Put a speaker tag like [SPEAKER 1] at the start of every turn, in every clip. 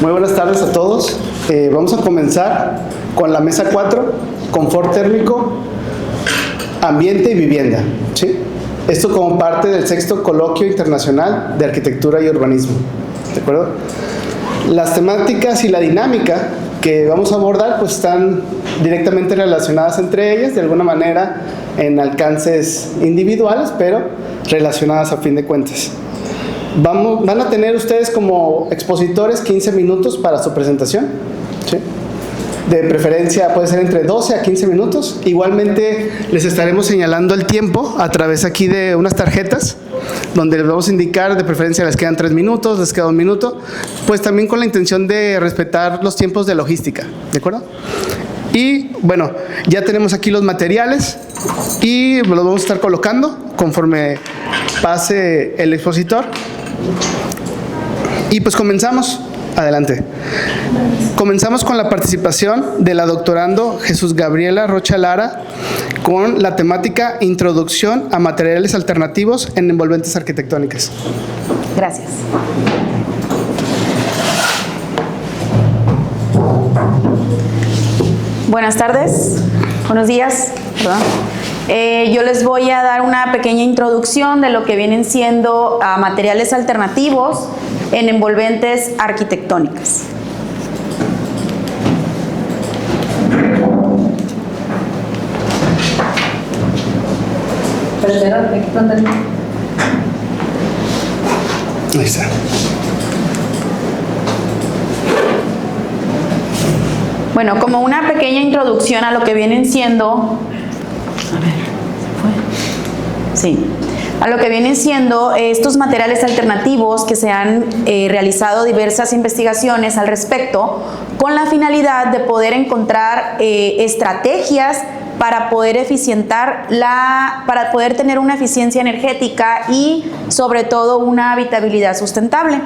[SPEAKER 1] Muy buenas tardes a todos. Vamos a comenzar con la mesa 4, confort térmico, ambiente y vivienda. ¿Sí? Esto como parte del 6º Coloquio Internacional de Arquitectura y Urbanismo. ¿De acuerdo? Las temáticas y la dinámica que vamos a abordar pues están directamente relacionadas entre ellas, de alguna manera en alcances individuales, pero relacionadas a fin de cuentas. Van a tener ustedes como expositores 15 minutos para su presentación, ¿sí? De preferencia puede ser entre 12 a 15 minutos. Igualmente les estaremos señalando el tiempo a través aquí de unas tarjetas donde les vamos a indicar, de preferencia les quedan 3 minutos, les queda 1 minuto, pues también con la intención de respetar los tiempos de logística, ¿de acuerdo? Y bueno, ya tenemos aquí los materiales y los vamos a estar colocando conforme pase el expositor. Y pues comenzamos. Adelante. Comenzamos con la participación de la doctorando Jesús Gabriela Rocha Lara con la temática Introducción a materiales alternativos en envolventes arquitectónicas.
[SPEAKER 2] Gracias. Buenas tardes, buenos días. Perdón. Yo les voy a dar una pequeña introducción de lo que vienen siendo materiales alternativos en envolventes arquitectónicas.
[SPEAKER 1] Ahí está.
[SPEAKER 2] Bueno, como una pequeña introducción a lo que vienen siendo... a lo que vienen siendo estos materiales alternativos que se han realizado diversas investigaciones al respecto con la finalidad de poder encontrar estrategias para poder para poder tener una eficiencia energética y sobre todo una habitabilidad sustentable.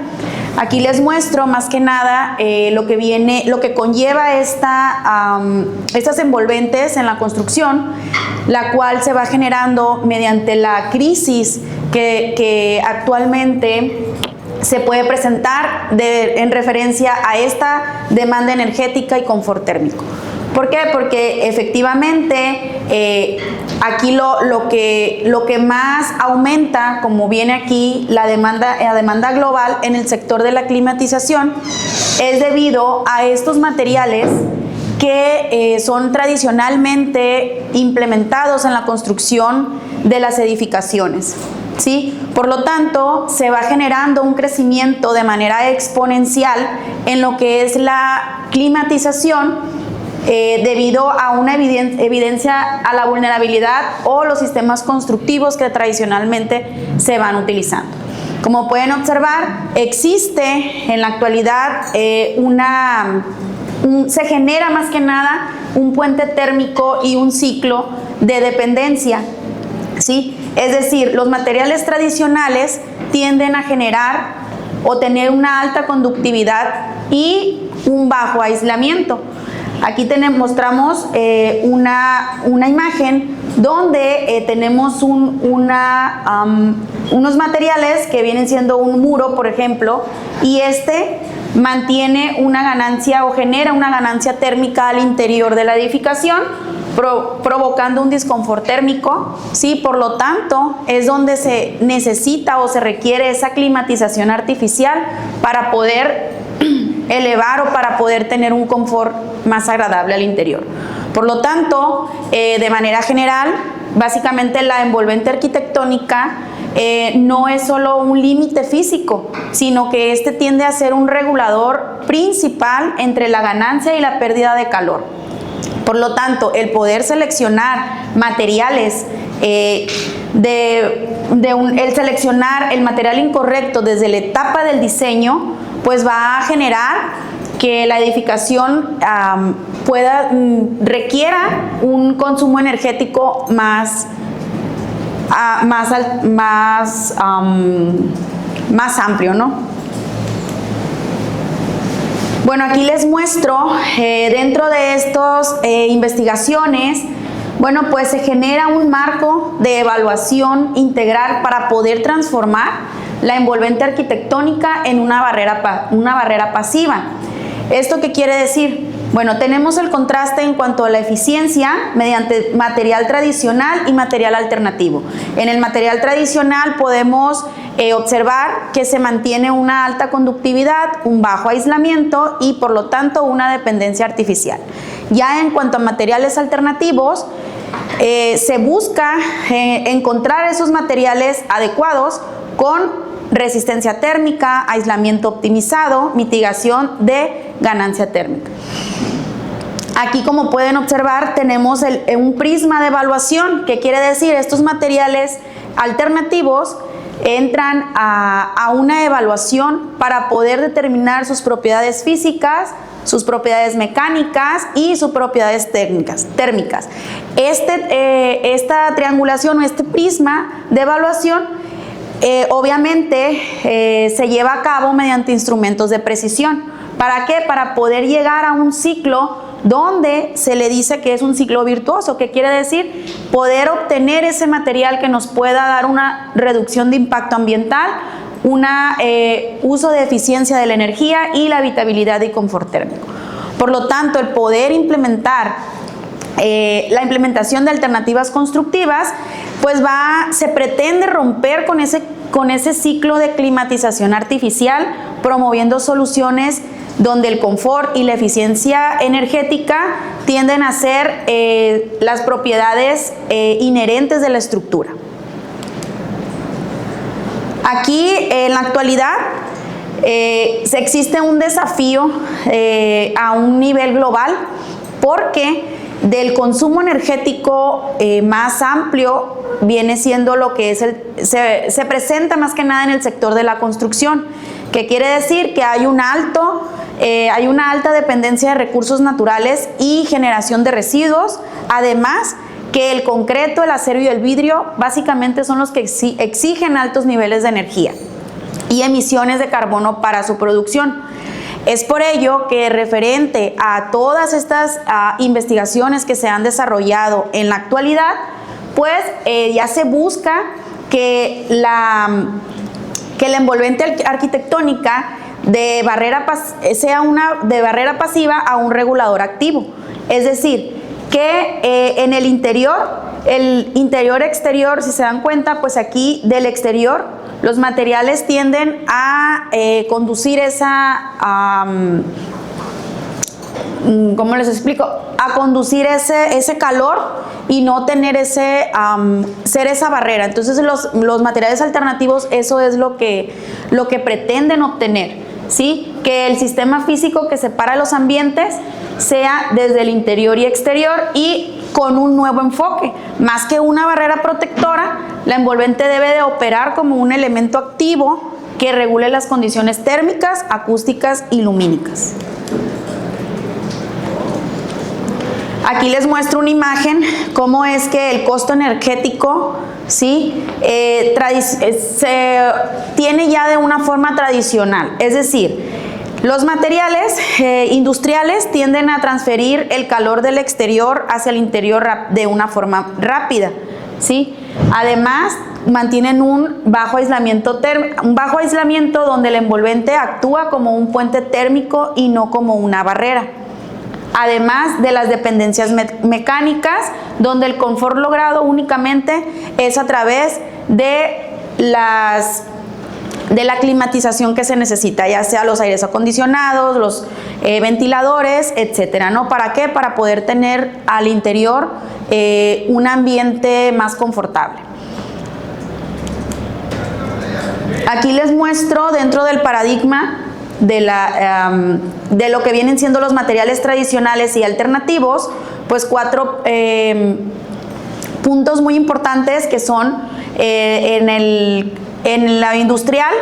[SPEAKER 2] Aquí les muestro más que nada lo que conlleva estas envolventes en la construcción, la cual se va generando mediante la crisis que actualmente se puede presentar en referencia a esta demanda energética y confort térmico. ¿Por qué? Porque efectivamente aquí lo que más aumenta, como viene aquí, la demanda global en el sector de la climatización es debido a estos materiales que son tradicionalmente implementados en la construcción de las edificaciones, ¿sí? Por lo tanto, se va generando un crecimiento de manera exponencial en lo que es la climatización debido a una evidencia a la vulnerabilidad o los sistemas constructivos que tradicionalmente se van utilizando. Como pueden observar, existe en la actualidad se genera más que nada un puente térmico y un ciclo de dependencia, ¿sí? Es decir, los materiales tradicionales tienden a generar o tener una alta conductividad y un bajo aislamiento. Aquí mostramos una imagen donde tenemos unos materiales que vienen siendo un muro, por ejemplo, y mantiene una ganancia o genera una ganancia térmica al interior de la edificación, provocando un disconfort térmico, ¿sí? Por lo tanto, es donde se necesita o se requiere esa climatización artificial para poder elevar o para poder tener un confort más agradable al interior. Por lo tanto, de manera general, básicamente la envolvente arquitectónica no es solo un límite físico, sino que tiende a ser un regulador principal entre la ganancia y la pérdida de calor. Por lo tanto, el poder seleccionar materiales, el seleccionar el material incorrecto desde la etapa del diseño, pues va a generar que la edificación requiera un consumo energético más amplio, ¿no? Bueno, aquí les muestro dentro de estas investigaciones, bueno, pues se genera un marco de evaluación integral para poder transformar la envolvente arquitectónica en una barrera pasiva. ¿Esto qué quiere decir? Bueno, tenemos el contraste en cuanto a la eficiencia mediante material tradicional y material alternativo. En el material tradicional podemos observar que se mantiene una alta conductividad, un bajo aislamiento y por lo tanto una dependencia artificial. Ya en cuanto a materiales alternativos, se busca encontrar esos materiales adecuados con resistencia térmica, aislamiento optimizado, mitigación de ganancia térmica. Aquí, como pueden observar, tenemos un prisma de evaluación, que quiere decir estos materiales alternativos entran a una evaluación para poder determinar sus propiedades físicas, sus propiedades mecánicas y sus propiedades térmicas. Esta triangulación o este prisma de evaluación obviamente se lleva a cabo mediante instrumentos de precisión. ¿Para qué? Para poder llegar a un ciclo donde se le dice que es un ciclo virtuoso, que quiere decir poder obtener ese material que nos pueda dar una reducción de impacto ambiental, un uso de eficiencia de la energía y la habitabilidad y confort térmico. Por lo tanto, el poder implementar la implementación de alternativas constructivas, pues se pretende romper con ese ciclo de climatización artificial, promoviendo soluciones donde el confort y la eficiencia energética tienden a ser las propiedades inherentes de la estructura. Aquí, en la actualidad, existe un desafío a un nivel global, porque del consumo energético más amplio viene siendo lo que es se presenta más que nada en el sector de la construcción, que quiere decir que hay una alta dependencia de recursos naturales y generación de residuos, además que el concreto, el acero y el vidrio básicamente son los que exigen altos niveles de energía y emisiones de carbono para su producción. Es por ello que, referente a todas estas investigaciones que se han desarrollado en la actualidad, pues ya se busca que la envolvente arquitectónica sea de barrera pasiva a un regulador activo. Es decir, que en el interior exterior, si se dan cuenta, pues aquí del exterior los materiales tienden a conducir ¿cómo les explico? A conducir ese calor y no tener ser esa barrera. Entonces los materiales alternativos, eso es lo que pretenden obtener, ¿sí? Que el sistema físico que separa los ambientes sea desde el interior y exterior y con un nuevo enfoque. Más que una barrera protectora, la envolvente debe de operar como un elemento activo que regule las condiciones térmicas, acústicas y lumínicas. Aquí les muestro una imagen, cómo es que el costo energético, ¿sí? Se tiene ya de una forma tradicional. Es decir, los materiales industriales tienden a transferir el calor del exterior hacia el interior de una forma rápida, ¿sí? Además, mantienen un bajo aislamiento donde el envolvente actúa como un puente térmico y no como una barrera. Además de las dependencias mecánicas, donde el confort logrado únicamente es a través de la climatización que se necesita, ya sea los aires acondicionados, los ventiladores, etcétera, ¿no? ¿Para qué? Para poder tener al interior un ambiente más confortable. Aquí les muestro, dentro del paradigma de lo que vienen siendo los materiales tradicionales y alternativos, pues 4 puntos muy importantes que son en la industrial.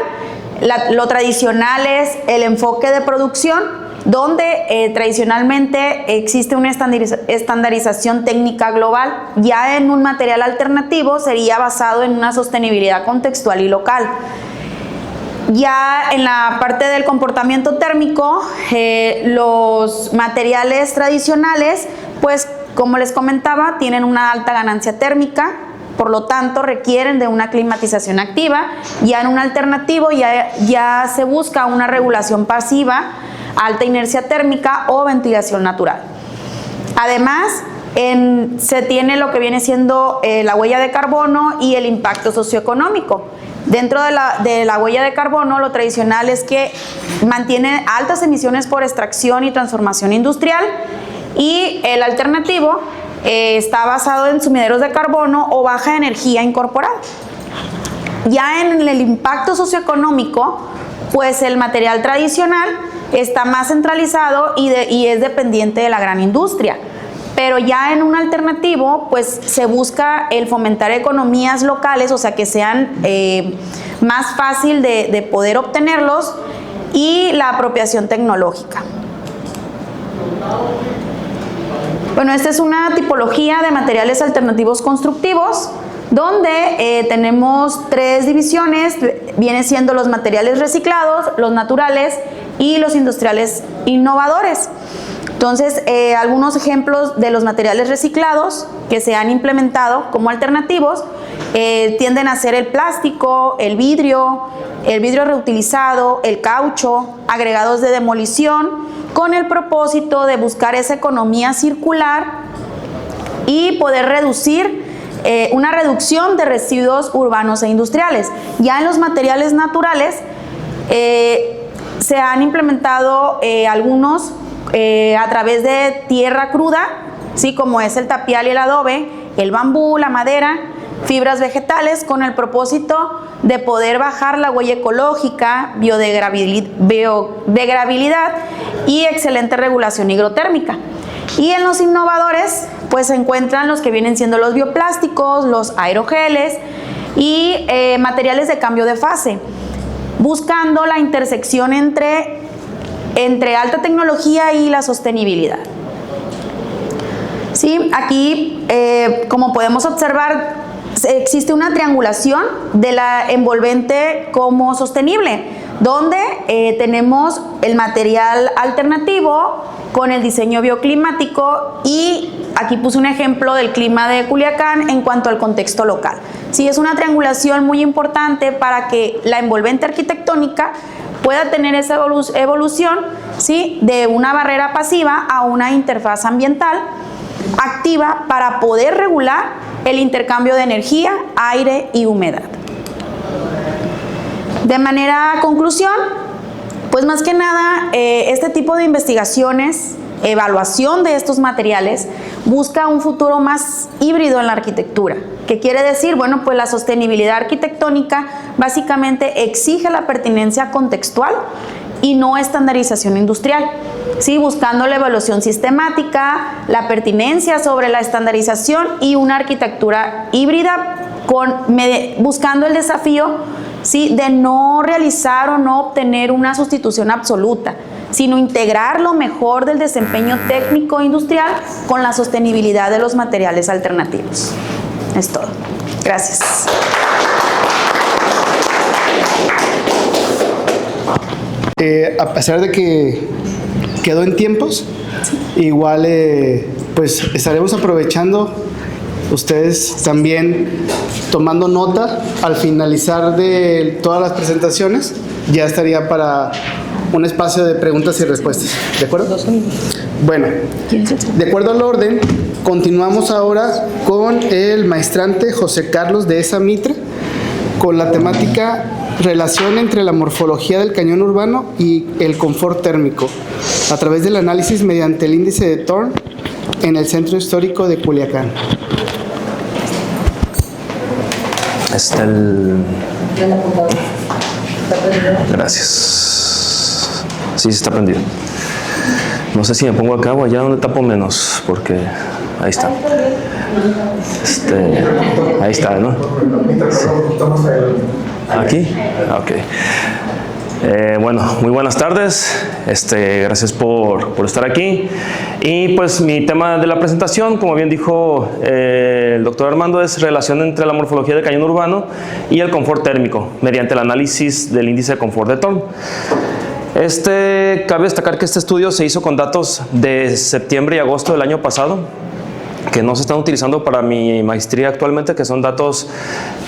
[SPEAKER 2] Lo tradicional es el enfoque de producción, donde tradicionalmente existe una estandarización técnica global. Ya en un material alternativo sería basado en una sostenibilidad contextual y local. Ya en la parte del comportamiento térmico, los materiales tradicionales, pues como les comentaba, tienen una alta ganancia térmica, por lo tanto requieren de una climatización activa. Ya en un alternativo ya se busca una regulación pasiva, alta inercia térmica o ventilación natural. Además, se tiene lo que viene siendo la huella de carbono y el impacto socioeconómico. Dentro de la huella de carbono, lo tradicional es que mantiene altas emisiones por extracción y transformación industrial, y el alternativo está basado en sumideros de carbono o baja energía incorporada. Ya en el impacto socioeconómico, pues el material tradicional está más centralizado y es dependiente de la gran industria. Pero ya en un alternativo, pues se busca el fomentar economías locales, o sea, que sean más fácil de poder obtenerlos, y la apropiación tecnológica. Bueno, esta es una tipología de materiales alternativos constructivos, donde tenemos 3 divisiones. Vienen siendo los materiales reciclados, los naturales y los industriales innovadores. Entonces, algunos ejemplos de los materiales reciclados que se han implementado como alternativos tienden a ser el plástico, el vidrio reutilizado, el caucho, agregados de demolición, con el propósito de buscar esa economía circular y poder reducir una reducción de residuos urbanos e industriales. Ya en los materiales naturales se han implementado algunos a través de tierra cruda, ¿sí? Como es el tapial y el adobe, el bambú, la madera, fibras vegetales, con el propósito de poder bajar la huella ecológica, biodegradabilidad y excelente regulación higrotérmica. Y en los innovadores, pues se encuentran los que vienen siendo los bioplásticos, los aerogeles y materiales de cambio de fase, buscando la intersección entre alta tecnología y la sostenibilidad. Sí, aquí, como podemos observar, existe una triangulación de la envolvente como sostenible, donde tenemos el material alternativo con el diseño bioclimático, y aquí puse un ejemplo del clima de Culiacán en cuanto al contexto local. Sí, es una triangulación muy importante para que la envolvente arquitectónica pueda tener esa evolución, ¿sí?, de una barrera pasiva a una interfaz ambiental activa para poder regular el intercambio de energía, aire y humedad. De manera conclusión, pues más que nada, este tipo de investigaciones, evaluación de estos materiales, busca un futuro más híbrido en la arquitectura. ¿Qué quiere decir? Bueno, pues la sostenibilidad arquitectónica básicamente exige la pertinencia contextual y no estandarización industrial, ¿sí?, buscando la evaluación sistemática, la pertinencia sobre la estandarización y una arquitectura híbrida, buscando el desafío, ¿sí?, de no realizar o no obtener una sustitución absoluta, sino integrar lo mejor del desempeño técnico industrial con la sostenibilidad de los materiales alternativos. Es todo. Gracias.
[SPEAKER 1] A pesar de que quedó en tiempos, igual pues estaremos aprovechando, ustedes también tomando nota al finalizar de todas las presentaciones. Ya estaría para un espacio de preguntas y respuestas. ¿De acuerdo? Bueno, de acuerdo al orden, continuamos ahora con el maestrante José Carlos Dehesa Mitre, con la temática relación entre la morfología del cañón urbano y el confort térmico, a través del análisis mediante el índice de Thorne en el centro histórico de Culiacán.
[SPEAKER 3] Gracias. Sí, está prendido. No sé si me pongo acá o allá donde tapo menos, porque ahí está. Ahí está, ¿no? ¿Aquí? Ok. Bueno, muy buenas tardes. Gracias por estar aquí. Y pues mi tema de la presentación, como bien dijo el doctor Armando, es relación entre la morfología del cañón urbano y el confort térmico, mediante el análisis del índice de confort de Thorne. Cabe destacar que este estudio se hizo con datos de septiembre y agosto del año pasado. que no se están utilizando para mi maestría actualmente, que son datos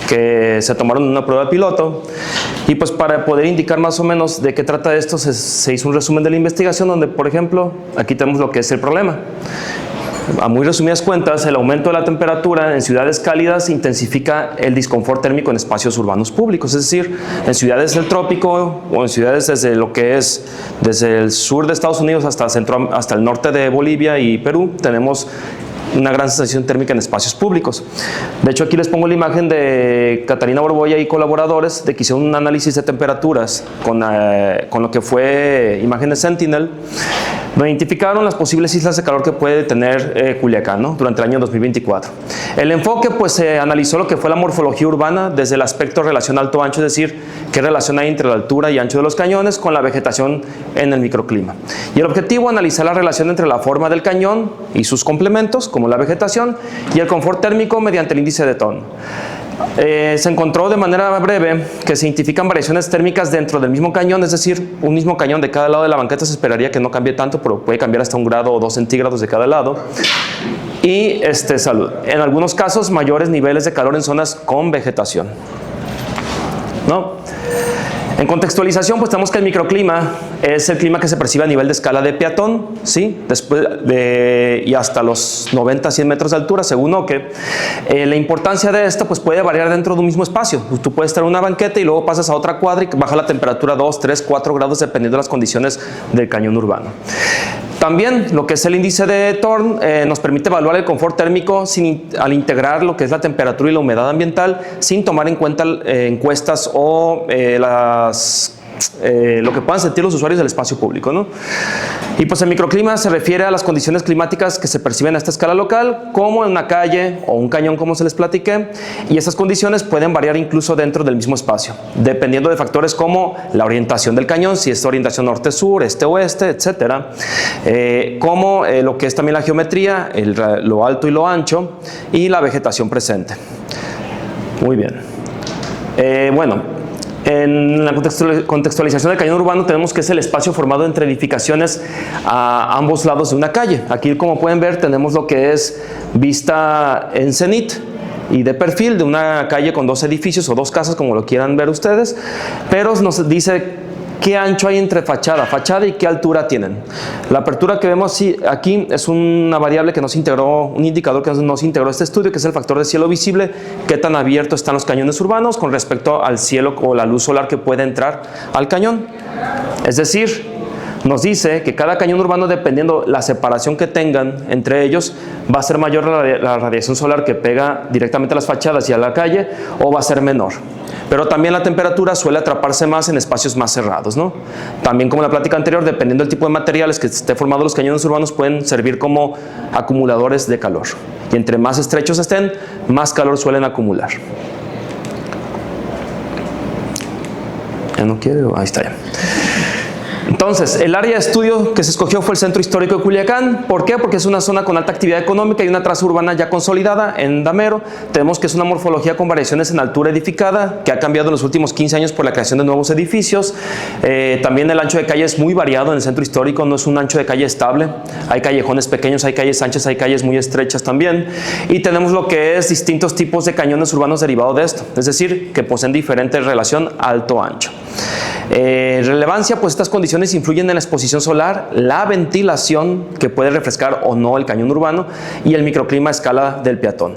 [SPEAKER 3] que se tomaron en una prueba piloto. Y pues para poder indicar más o menos de qué trata esto, se hizo un resumen de la investigación donde, por ejemplo, aquí tenemos lo que es el problema. A muy resumidas cuentas, el aumento de la temperatura en ciudades cálidas intensifica el disconfort térmico en espacios urbanos públicos, es decir, en ciudades del trópico o en ciudades desde lo que es desde el sur de Estados Unidos hasta el norte de Bolivia y Perú, tenemos una gran sensación térmica en espacios públicos. De hecho, aquí les pongo la imagen de Catarina Borbolla y colaboradores de que hicieron un análisis de temperaturas con lo que fue imágenes Sentinel, donde identificaron las posibles islas de calor que puede tener Culiacán, ¿no?, durante el año 2024. El enfoque, pues, se analizó lo que fue la morfología urbana desde el aspecto relación alto-ancho, es decir, qué relación hay entre la altura y ancho de los cañones con la vegetación en el microclima. Y el objetivo, analizar la relación entre la forma del cañón y sus complementos, como la vegetación, y el confort térmico mediante el índice de Thorne. Se encontró de manera breve que se identifican variaciones térmicas dentro del mismo cañón, es decir, un mismo cañón de cada lado de la banqueta se esperaría que no cambie tanto, pero puede cambiar hasta 1 grado o 2 centígrados de cada lado. Y salud. En algunos casos, mayores niveles de calor en zonas con vegetación, ¿no? En contextualización, pues tenemos que el microclima es el clima que se percibe a nivel de escala de peatón, ¿sí? Y hasta los 90-100 metros de altura, según Oke. La importancia de esto pues puede variar dentro de un mismo espacio. Tú puedes estar en una banqueta y luego pasas a otra cuadra y baja la temperatura 2, 3, 4 grados dependiendo de las condiciones del cañón urbano. También lo que es el índice de Thorne nos permite evaluar el confort térmico al integrar lo que es la temperatura y la humedad ambiental sin tomar en cuenta encuestas o lo que puedan sentir los usuarios del espacio público, ¿no? Y pues el microclima se refiere a las condiciones climáticas que se perciben a esta escala local, como en una calle o un cañón, como se les platiqué, y esas condiciones pueden variar incluso dentro del mismo espacio, dependiendo de factores como la orientación del cañón, si es orientación norte-sur, este-oeste, etcétera, como lo que es también la geometría, lo alto y lo ancho, y la vegetación presente. Muy bien. Bueno, en la contextualización del cañón urbano tenemos que es el espacio formado entre edificaciones a ambos lados de una calle. Aquí, como pueden ver, tenemos lo que es vista en cenit y de perfil de una calle con 2 edificios o 2 casas, como lo quieran ver ustedes, pero nos dice qué ancho hay entre fachada y qué altura tienen. La apertura que vemos aquí es una variable que nos integró, un indicador que nos integró este estudio, que es el factor de cielo visible, qué tan abiertos están los cañones urbanos con respecto al cielo o la luz solar que puede entrar al cañón. Es decir, nos dice que cada cañón urbano, dependiendo la separación que tengan entre ellos, va a ser mayor la radiación solar que pega directamente a las fachadas y a la calle, o va a ser menor. Pero también la temperatura suele atraparse más en espacios más cerrados, ¿no? También, como en la plática anterior, dependiendo del tipo de materiales que esté formado los cañones urbanos, pueden servir como acumuladores de calor. Y entre más estrechos estén, más calor suelen acumular. ¿Ya no quiere? Ahí está ya. Entonces, el área de estudio que se escogió fue el Centro Histórico de Culiacán. ¿Por qué? Porque es una zona con alta actividad económica y una traza urbana ya consolidada. En Damero tenemos que es una morfología con variaciones en altura edificada, que ha cambiado en los últimos 15 años por la creación de nuevos edificios. También el ancho de calle es muy variado en el Centro Histórico, no es un ancho de calle estable. Hay callejones pequeños, hay calles anchas, hay calles muy estrechas también. Y tenemos lo que es distintos tipos de cañones urbanos derivados de esto, es decir, que poseen diferente relación alto-ancho. Relevancia, pues estas condiciones influyen en la exposición solar, la ventilación, que puede refrescar o no el cañón urbano, y el microclima a escala del peatón.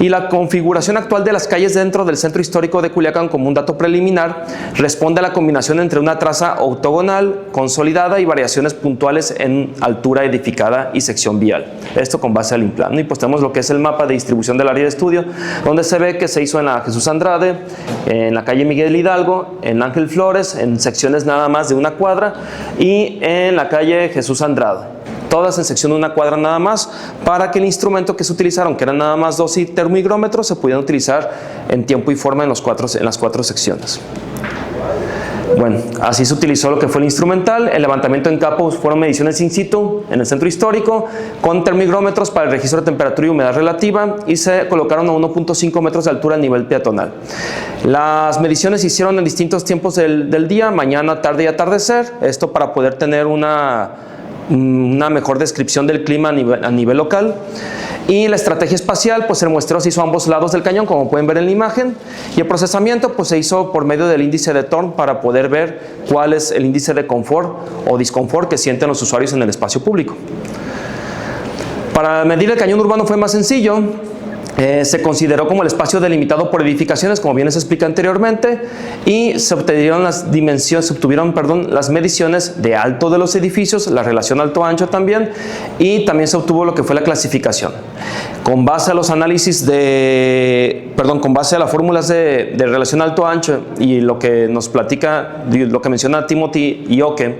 [SPEAKER 3] Y la configuración actual de las calles dentro del Centro Histórico de Culiacán, como un dato preliminar, responde a la combinación entre una traza octogonal consolidada y variaciones puntuales en altura edificada y sección vial. Esto con base al INPLAN. Y pues tenemos lo que es el mapa de distribución del área de estudio, donde se ve que se hizo en la Jesús Andrade, en la calle Miguel Hidalgo, en Ángel Flores, en secciones nada más de 1 cuadra, y en la calle Jesús Andrade, todas en sección de 1 cuadra nada más, para que el instrumento que se utilizaron, que eran nada más 2 termohigrómetros, se pudieran utilizar en tiempo y forma en las 4 secciones. Bueno, así se utilizó lo que fue el instrumental. El levantamiento en campo fueron mediciones in situ en el centro histórico con termihigrómetros para el registro de temperatura y humedad relativa, y se colocaron a 1.5 metros de altura a nivel peatonal. Las mediciones se hicieron en distintos tiempos del día, mañana, tarde y atardecer, esto para poder tener una mejor descripción del clima a nivel local. Y la estrategia espacial, pues el muestreo se hizo a ambos lados del cañón, como pueden ver en la imagen, y el procesamiento pues se hizo por medio del índice de Thorne para poder ver cuál es el índice de confort o disconfort que sienten los usuarios en el espacio público. Para medir el cañón urbano fue más sencillo. Se consideró como el espacio delimitado por edificaciones, como bien les expliqué anteriormente, y se obtuvieron las mediciones de alto de los edificios, la relación alto-ancho también, y también se obtuvo lo que fue la clasificación. Con base a los análisis con base a las fórmulas de relación alto-ancho y lo que nos platica, lo que menciona Timothy y Oke,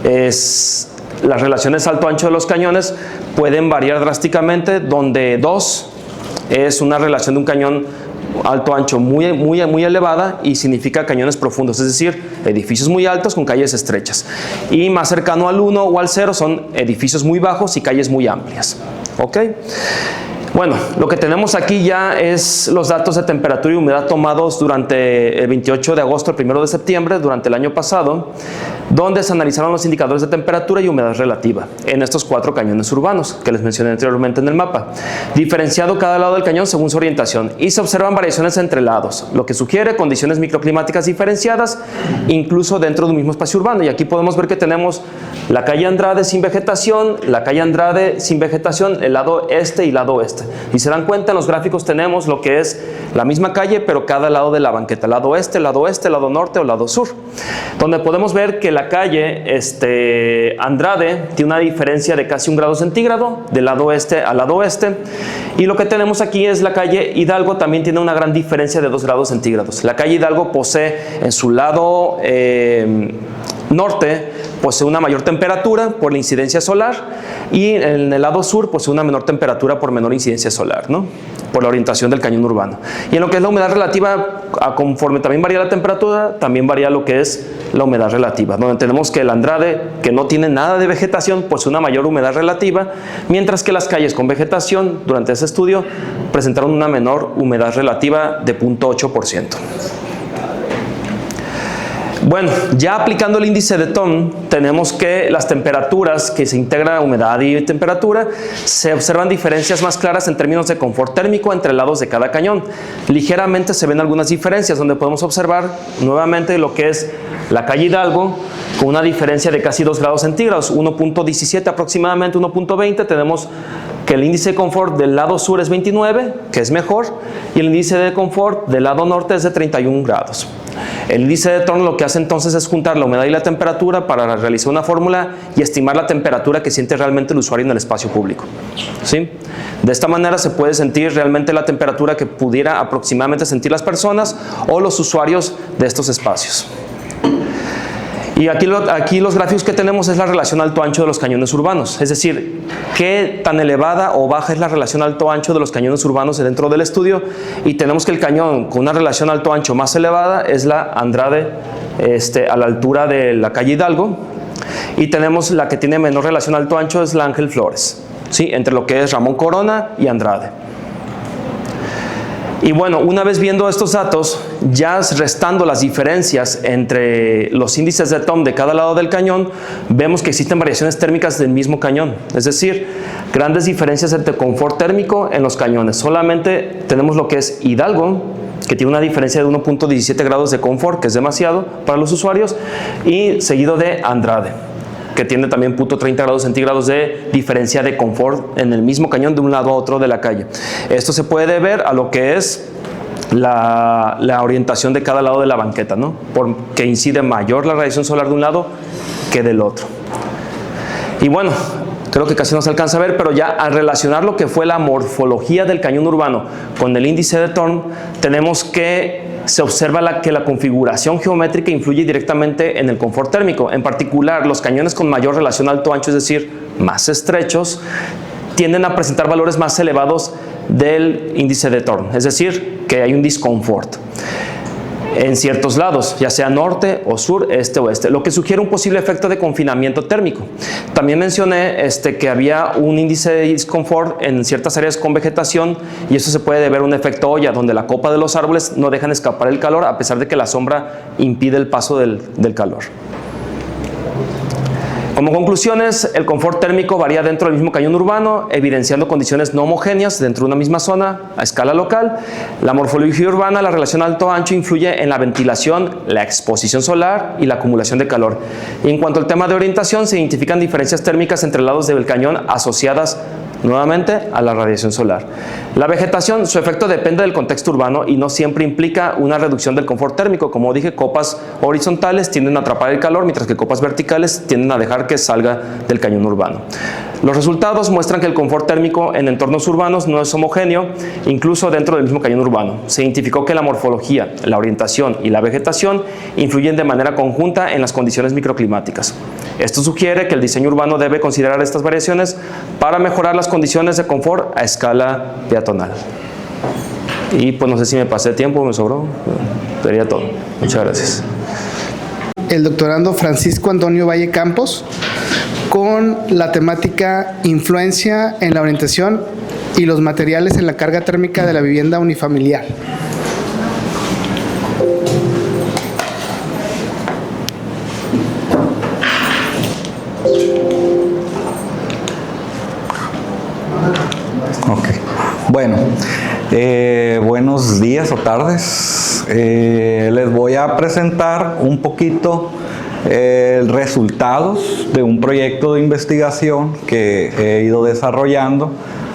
[SPEAKER 3] es las relaciones alto-ancho de los cañones pueden variar drásticamente, donde 2 es una relación de un cañón alto-ancho muy elevada y significa cañones profundos, es decir, edificios muy altos con calles estrechas. Y más cercano al 1 o al 0 son edificios muy bajos y calles muy amplias. ¿Ok? Bueno, lo que tenemos aquí ya es los datos de temperatura y humedad tomados durante el 28 de agosto al 1 de septiembre, durante el año pasado, donde se analizaron los indicadores de temperatura y humedad relativa en estos 4 cañones urbanos que les mencioné anteriormente en el mapa, diferenciado cada lado del cañón según su orientación, y se observan variaciones entre lados, lo que sugiere condiciones microclimáticas diferenciadas incluso dentro de un mismo espacio urbano. Y aquí podemos ver que tenemos la calle Andrade sin vegetación, la calle Andrade sin vegetación, el lado este y lado oeste. Y se dan cuenta, en los gráficos tenemos lo que es la misma calle, pero cada lado de la banqueta, lado oeste, lado norte o lado sur, donde podemos ver que la calle Andrade tiene una diferencia de casi 1 grado centígrado del lado este al lado oeste, y lo que tenemos aquí es la calle Hidalgo, también tiene una gran diferencia de 2 grados centígrados. La calle Hidalgo posee en su lado norte posee una mayor temperatura por la incidencia solar, y en el lado sur posee una menor temperatura por menor incidencia solar, ¿no? Por la orientación del cañón urbano. Y en lo que es la humedad relativa, conforme también varía la temperatura, también varía lo que es la humedad relativa, donde tenemos que el Andrade, que no tiene nada de vegetación, posee una mayor humedad relativa, mientras que las calles con vegetación durante ese estudio presentaron una menor humedad relativa de 0.8%. Bueno, ya aplicando el índice de Thorne, tenemos que las temperaturas que se integra humedad y temperatura, se observan diferencias más claras en términos de confort térmico entre lados de cada cañón. Ligeramente se ven algunas diferencias, donde podemos observar nuevamente lo que es la calle Hidalgo, con una diferencia de casi 2 grados centígrados, 1.17 aproximadamente, 1.20. Tenemos que el índice de confort del lado sur es 29, que es mejor, y el índice de confort del lado norte es de 31 grados. El índice de Thorne lo que hace entonces es juntar la humedad y la temperatura para realizar una fórmula y estimar la temperatura que siente realmente el usuario en el espacio público, ¿sí? De esta manera se puede sentir realmente la temperatura que pudiera aproximadamente sentir las personas o los usuarios de estos espacios. Y aquí los gráficos que tenemos es la relación alto-ancho de los cañones urbanos, es decir, qué tan elevada o baja es la relación alto-ancho de los cañones urbanos dentro del estudio, y tenemos que el cañón con una relación alto-ancho más elevada es la Andrade a la altura de la calle Hidalgo, y tenemos la que tiene menor relación alto-ancho es la Ángel Flores, ¿sí? Entre lo que es Ramón Corona y Andrade. Y bueno, una vez viendo estos datos, ya restando las diferencias entre los índices de Thorne de cada lado del cañón, vemos que existen variaciones térmicas del mismo cañón, es decir, grandes diferencias entre confort térmico en los cañones. Solamente tenemos lo que es Hidalgo, que tiene una diferencia de 1.17 grados de confort, que es demasiado para los usuarios, y seguido de Andrade, que tiene también 0.30 grados centígrados de diferencia de confort en el mismo cañón de un lado a otro de la calle. Esto se puede ver a lo que es la orientación de cada lado de la banqueta, ¿no? Porque incide mayor la radiación solar de un lado que del otro. Y bueno, creo que casi no se alcanza a ver, pero ya al relacionar lo que fue la morfología del cañón urbano con el índice de Thorne, tenemos que se observa que la configuración geométrica influye directamente en el confort térmico. En particular, los cañones con mayor relación alto-ancho, es decir, más estrechos, tienden a presentar valores más elevados del índice de Thorne, es decir, que hay un disconfort en ciertos lados, ya sea norte o sur, este o oeste, lo que sugiere un posible efecto de confinamiento térmico. También mencioné que había un índice de disconfort en ciertas áreas con vegetación, y eso se puede deber a un efecto olla, donde la copa de los árboles no dejan escapar el calor a pesar de que la sombra impide el paso del calor. Como conclusiones, el confort térmico varía dentro del mismo cañón urbano, evidenciando condiciones no homogéneas dentro de una misma zona a escala local. La morfología urbana, la relación alto-ancho, influye en la ventilación, la exposición solar y la acumulación de calor. Y en cuanto al tema de orientación, se identifican diferencias térmicas entre lados del cañón asociadas nuevamente a la radiación solar. La vegetación, su efecto depende del contexto urbano y no siempre implica una reducción del confort térmico. Como dije, copas horizontales tienden a atrapar el calor, mientras que copas verticales tienden a dejar que salga del cañón urbano. Los resultados muestran que el confort térmico en entornos urbanos no es homogéneo, incluso dentro del mismo cañón urbano. Se identificó que la morfología, la orientación y la vegetación influyen de manera conjunta en las condiciones microclimáticas. Esto sugiere que el diseño urbano debe considerar estas variaciones para mejorar las condiciones de confort a escala peatonal. Y pues no sé si me pasé tiempo, me sobró, sería todo. Muchas gracias.
[SPEAKER 1] El doctorando Francisco Antonio Valle Campos, con la temática influencia en la orientación y los materiales en la carga térmica de la vivienda unifamiliar.
[SPEAKER 4] Ok, bueno, buenos días o tardes. Les voy a presentar un poquito resultados de un proyecto de investigación que he ido desarrollando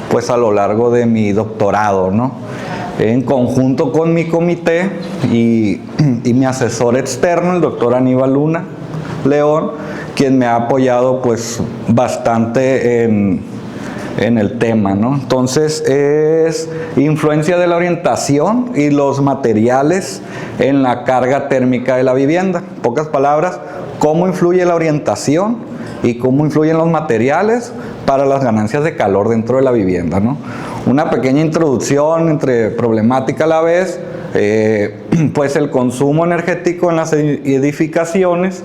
[SPEAKER 4] pues a lo largo de mi doctorado, ¿no? En conjunto con mi comité y mi asesor externo, el doctor Aníbal Luna León, quien me ha apoyado pues bastante en el tema, ¿no? Entonces es influencia de la orientación y los materiales en la carga térmica de la vivienda. En pocas palabras, cómo influye la orientación y cómo influyen los materiales para las ganancias de calor dentro de la vivienda, ¿no? Una pequeña introducción entre problemática a la vez. Pues el consumo energético en las edificaciones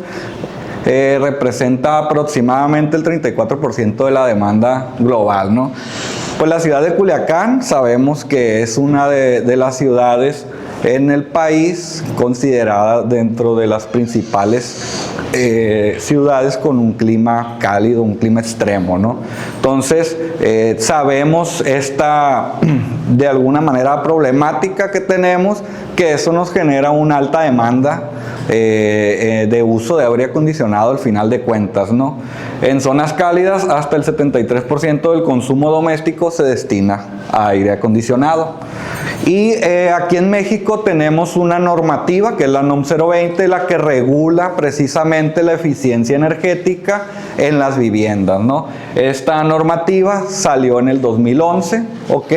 [SPEAKER 4] representa aproximadamente el 34% de la demanda global, ¿no? Pues la ciudad de Culiacán sabemos que es una de las ciudades en el país considerada dentro de las principales ciudades con un clima cálido, un clima extremo, ¿no? Entonces sabemos esta de alguna manera problemática que tenemos, que eso nos genera una alta demanda de uso de aire acondicionado al final de cuentas, ¿no? En zonas cálidas hasta el 73% del consumo doméstico se destina a aire acondicionado. Y aquí en México tenemos una normativa que es la NOM 020, la que regula precisamente la eficiencia energética en las viviendas, ¿no? Esta normativa salió en el 2011, ¿ok?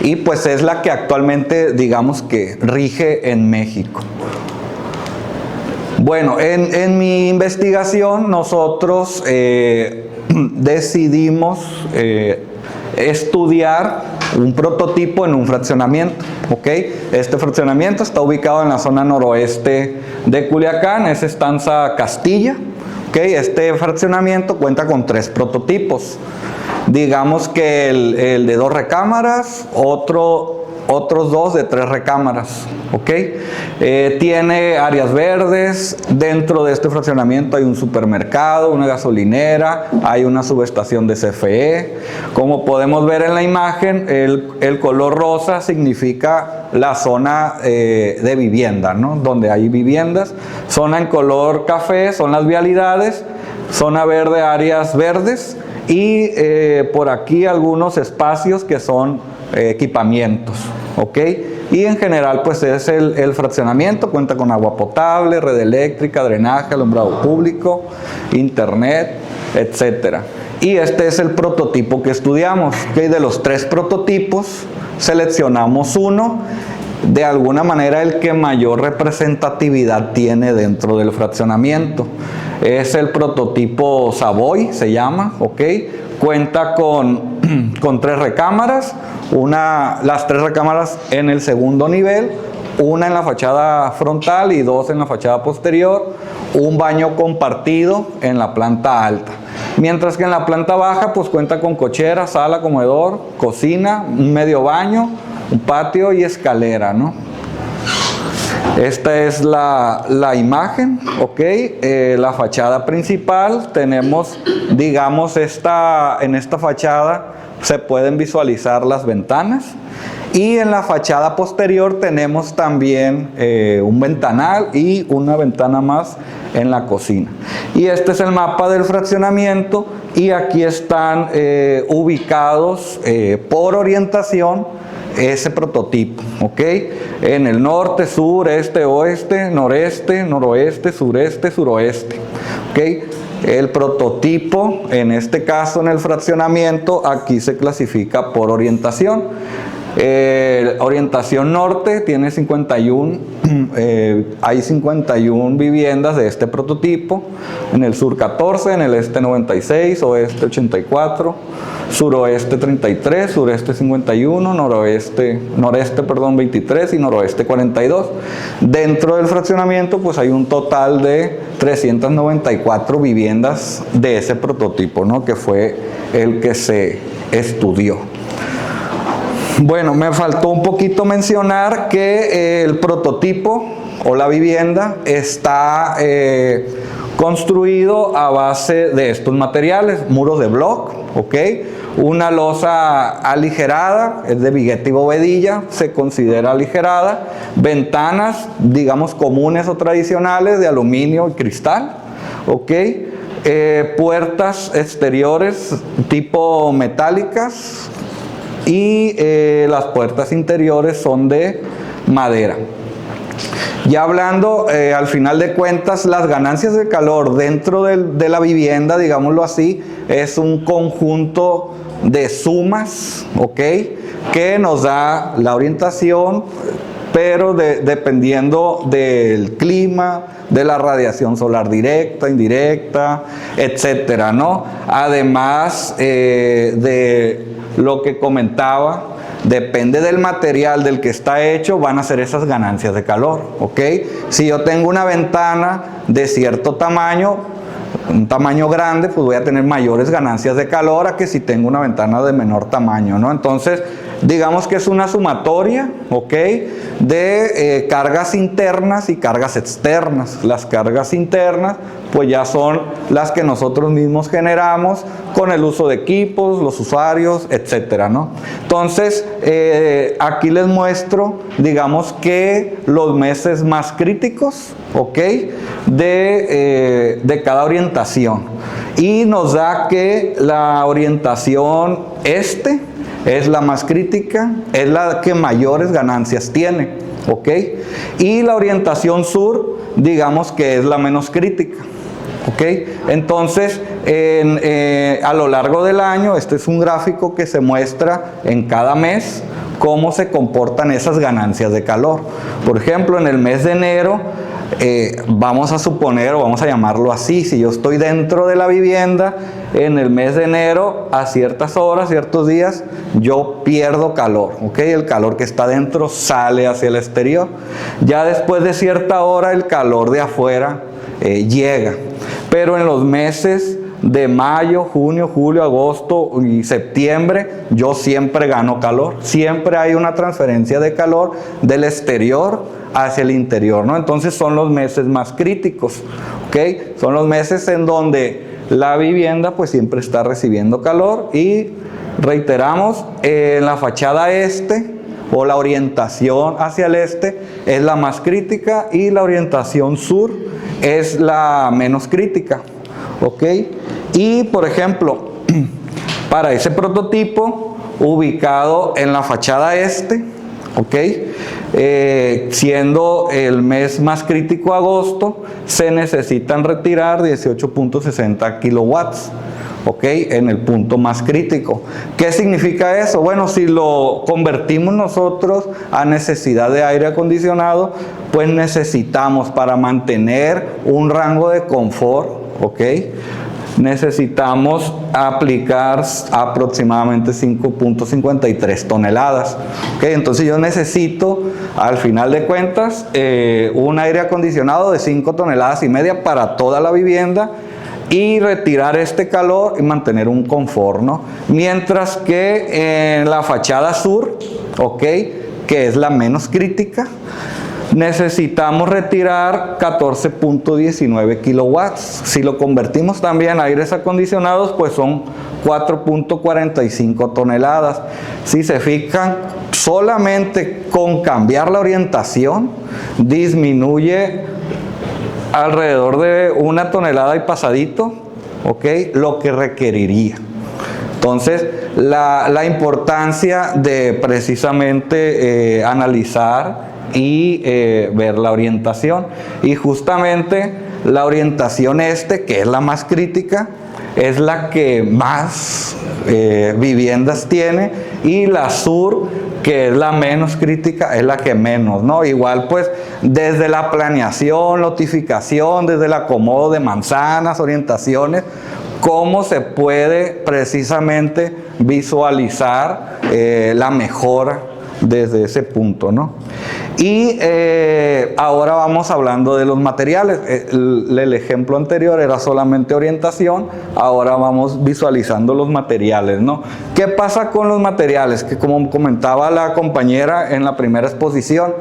[SPEAKER 4] Y pues es la que actualmente, digamos que rige en México. Bueno, en mi investigación nosotros decidimos estudiar un prototipo en un fraccionamiento, ¿ok? Este fraccionamiento está ubicado en la zona noroeste de Culiacán, es Estanza Castilla, ¿ok? Este fraccionamiento cuenta con 3 prototipos. Digamos que el de 2 recámaras, otros 2 de 3 recámaras, ¿ok? Tiene áreas verdes. Dentro de este fraccionamiento hay un supermercado, una gasolinera, hay una subestación de CFE. Como podemos ver en la imagen, el color rosa significa la zona de vivienda, ¿no? Donde hay viviendas. Zona en color café son las vialidades, zona verde, áreas verdes, y por aquí algunos espacios que son equipamientos, ¿ok? Y en general pues es el fraccionamiento, cuenta con agua potable, red eléctrica, drenaje, alumbrado público, internet, etcétera. Y este es el prototipo que estudiamos, ¿ok? De los 3 prototipos seleccionamos uno, de alguna manera el que mayor representatividad tiene dentro del fraccionamiento. Es el prototipo Savoy, se llama, ¿ok? Cuenta con 3 recámaras, las 3 recámaras en el segundo nivel, una en la fachada frontal y 2 en la fachada posterior, un baño compartido en la planta alta. Mientras que en la planta baja pues cuenta con cochera, sala, comedor, cocina, un medio baño, un patio y escalera, ¿no? Esta es la imagen, ¿ok? La fachada principal, tenemos, digamos, en esta fachada se pueden visualizar las ventanas. Y en la fachada posterior tenemos también un ventanal y una ventana más en la cocina. Y este es el mapa del fraccionamiento y aquí están ubicados por orientación ese prototipo, ¿ok? En el norte, sur, este, oeste, noreste, noroeste, sureste, suroeste, ¿ok? El prototipo, en este caso en el fraccionamiento, aquí se clasifica por orientación. Orientación norte tiene 51, hay 51 viviendas de este prototipo, en el sur 14, en el este 96, oeste 84, suroeste 33, sureste 51, noreste 23 y noroeste 42. Dentro del fraccionamiento pues hay un total de 394 viviendas de ese prototipo, ¿no? Que fue el que se estudió. Bueno, me faltó un poquito mencionar que el prototipo o la vivienda está construido a base de estos materiales: muros de bloc, ¿ok? Una losa aligerada, es de vigueta y bovedilla, se considera aligerada. Ventanas, digamos, comunes o tradicionales de aluminio y cristal, ¿ok? Puertas exteriores tipo metálicas y las puertas interiores son de madera. Ya hablando, al final de cuentas, las ganancias de calor dentro de la vivienda, digámoslo así, es un conjunto de sumas, ¿ok? Que nos da la orientación, pero dependiendo del clima, de la radiación solar directa, indirecta, etcétera, ¿no? Además de lo que comentaba, depende del material del que está hecho, van a ser esas ganancias de calor, ¿ok? Si yo tengo una ventana de cierto tamaño, un tamaño grande, pues voy a tener mayores ganancias de calor a que si tengo una ventana de menor tamaño, ¿no? Entonces, digamos que es una sumatoria, ¿ok? De cargas internas y cargas externas. Las cargas internas, pues ya son las que nosotros mismos generamos con el uso de equipos, los usuarios, etcétera, ¿no? Entonces, aquí les muestro, digamos que los meses más críticos, ¿ok? De cada orientación. Y nos da que la orientación este es la más crítica, es la que mayores ganancias tiene, ¿ok? Y la orientación sur, digamos que es la menos crítica, ¿ok? Entonces, a lo largo del año, este es un gráfico que se muestra en cada mes cómo se comportan esas ganancias de calor. Por ejemplo, en el mes de enero, vamos a suponer, o vamos a llamarlo así, si yo estoy dentro de la vivienda, en el mes de enero, a ciertas horas, ciertos días, yo pierdo calor, ¿ok? El calor que está dentro sale hacia el exterior. Ya después de cierta hora, el calor de afuera llega. Pero en los meses de mayo, junio, julio, agosto y septiembre, yo siempre gano calor. Siempre hay una transferencia de calor del exterior hacia el interior, ¿no? Entonces son los meses más críticos, ¿ok? Son los meses en donde la vivienda pues siempre está recibiendo calor y reiteramos, en la fachada este o la orientación hacia el este es la más crítica y la orientación sur es la menos crítica, ¿ok? Y por ejemplo, para ese prototipo ubicado en la fachada este, ¿ok? Siendo el mes más crítico agosto, se necesitan retirar 18.60 kilowatts, ¿ok? En el punto más crítico. ¿Qué significa eso? Bueno, si lo convertimos nosotros a necesidad de aire acondicionado, pues necesitamos, para mantener un rango de confort, ¿ok? Necesitamos aplicar aproximadamente 5.53 toneladas. ¿Okay? Entonces yo necesito, al final de cuentas, un aire acondicionado de 5 toneladas y media para toda la vivienda y retirar este calor y mantener un confort, ¿no? Mientras que en la fachada sur, ¿ok? Que es la menos crítica, necesitamos retirar 14.19 kilowatts. Si lo convertimos también a aires acondicionados, pues son 4.45 toneladas. Si se fijan, solamente con cambiar la orientación disminuye alrededor de 1 tonelada y pasadito, ¿ok? Lo que requeriría. Entonces, la importancia de precisamente analizar y ver la orientación. Y justamente la orientación que es la más crítica, es la que más viviendas tiene, y la sur, que es la menos crítica, es la que menos, ¿no? Igual pues desde la planeación, notificación, desde el acomodo de manzanas, orientaciones, cómo se puede precisamente visualizar la mejora desde ese punto, ¿no? Y ahora vamos hablando de los materiales. El ejemplo anterior era solamente orientación, ahora vamos visualizando los materiales, ¿no? ¿Qué pasa con los materiales? Que como comentaba la compañera en la primera exposición,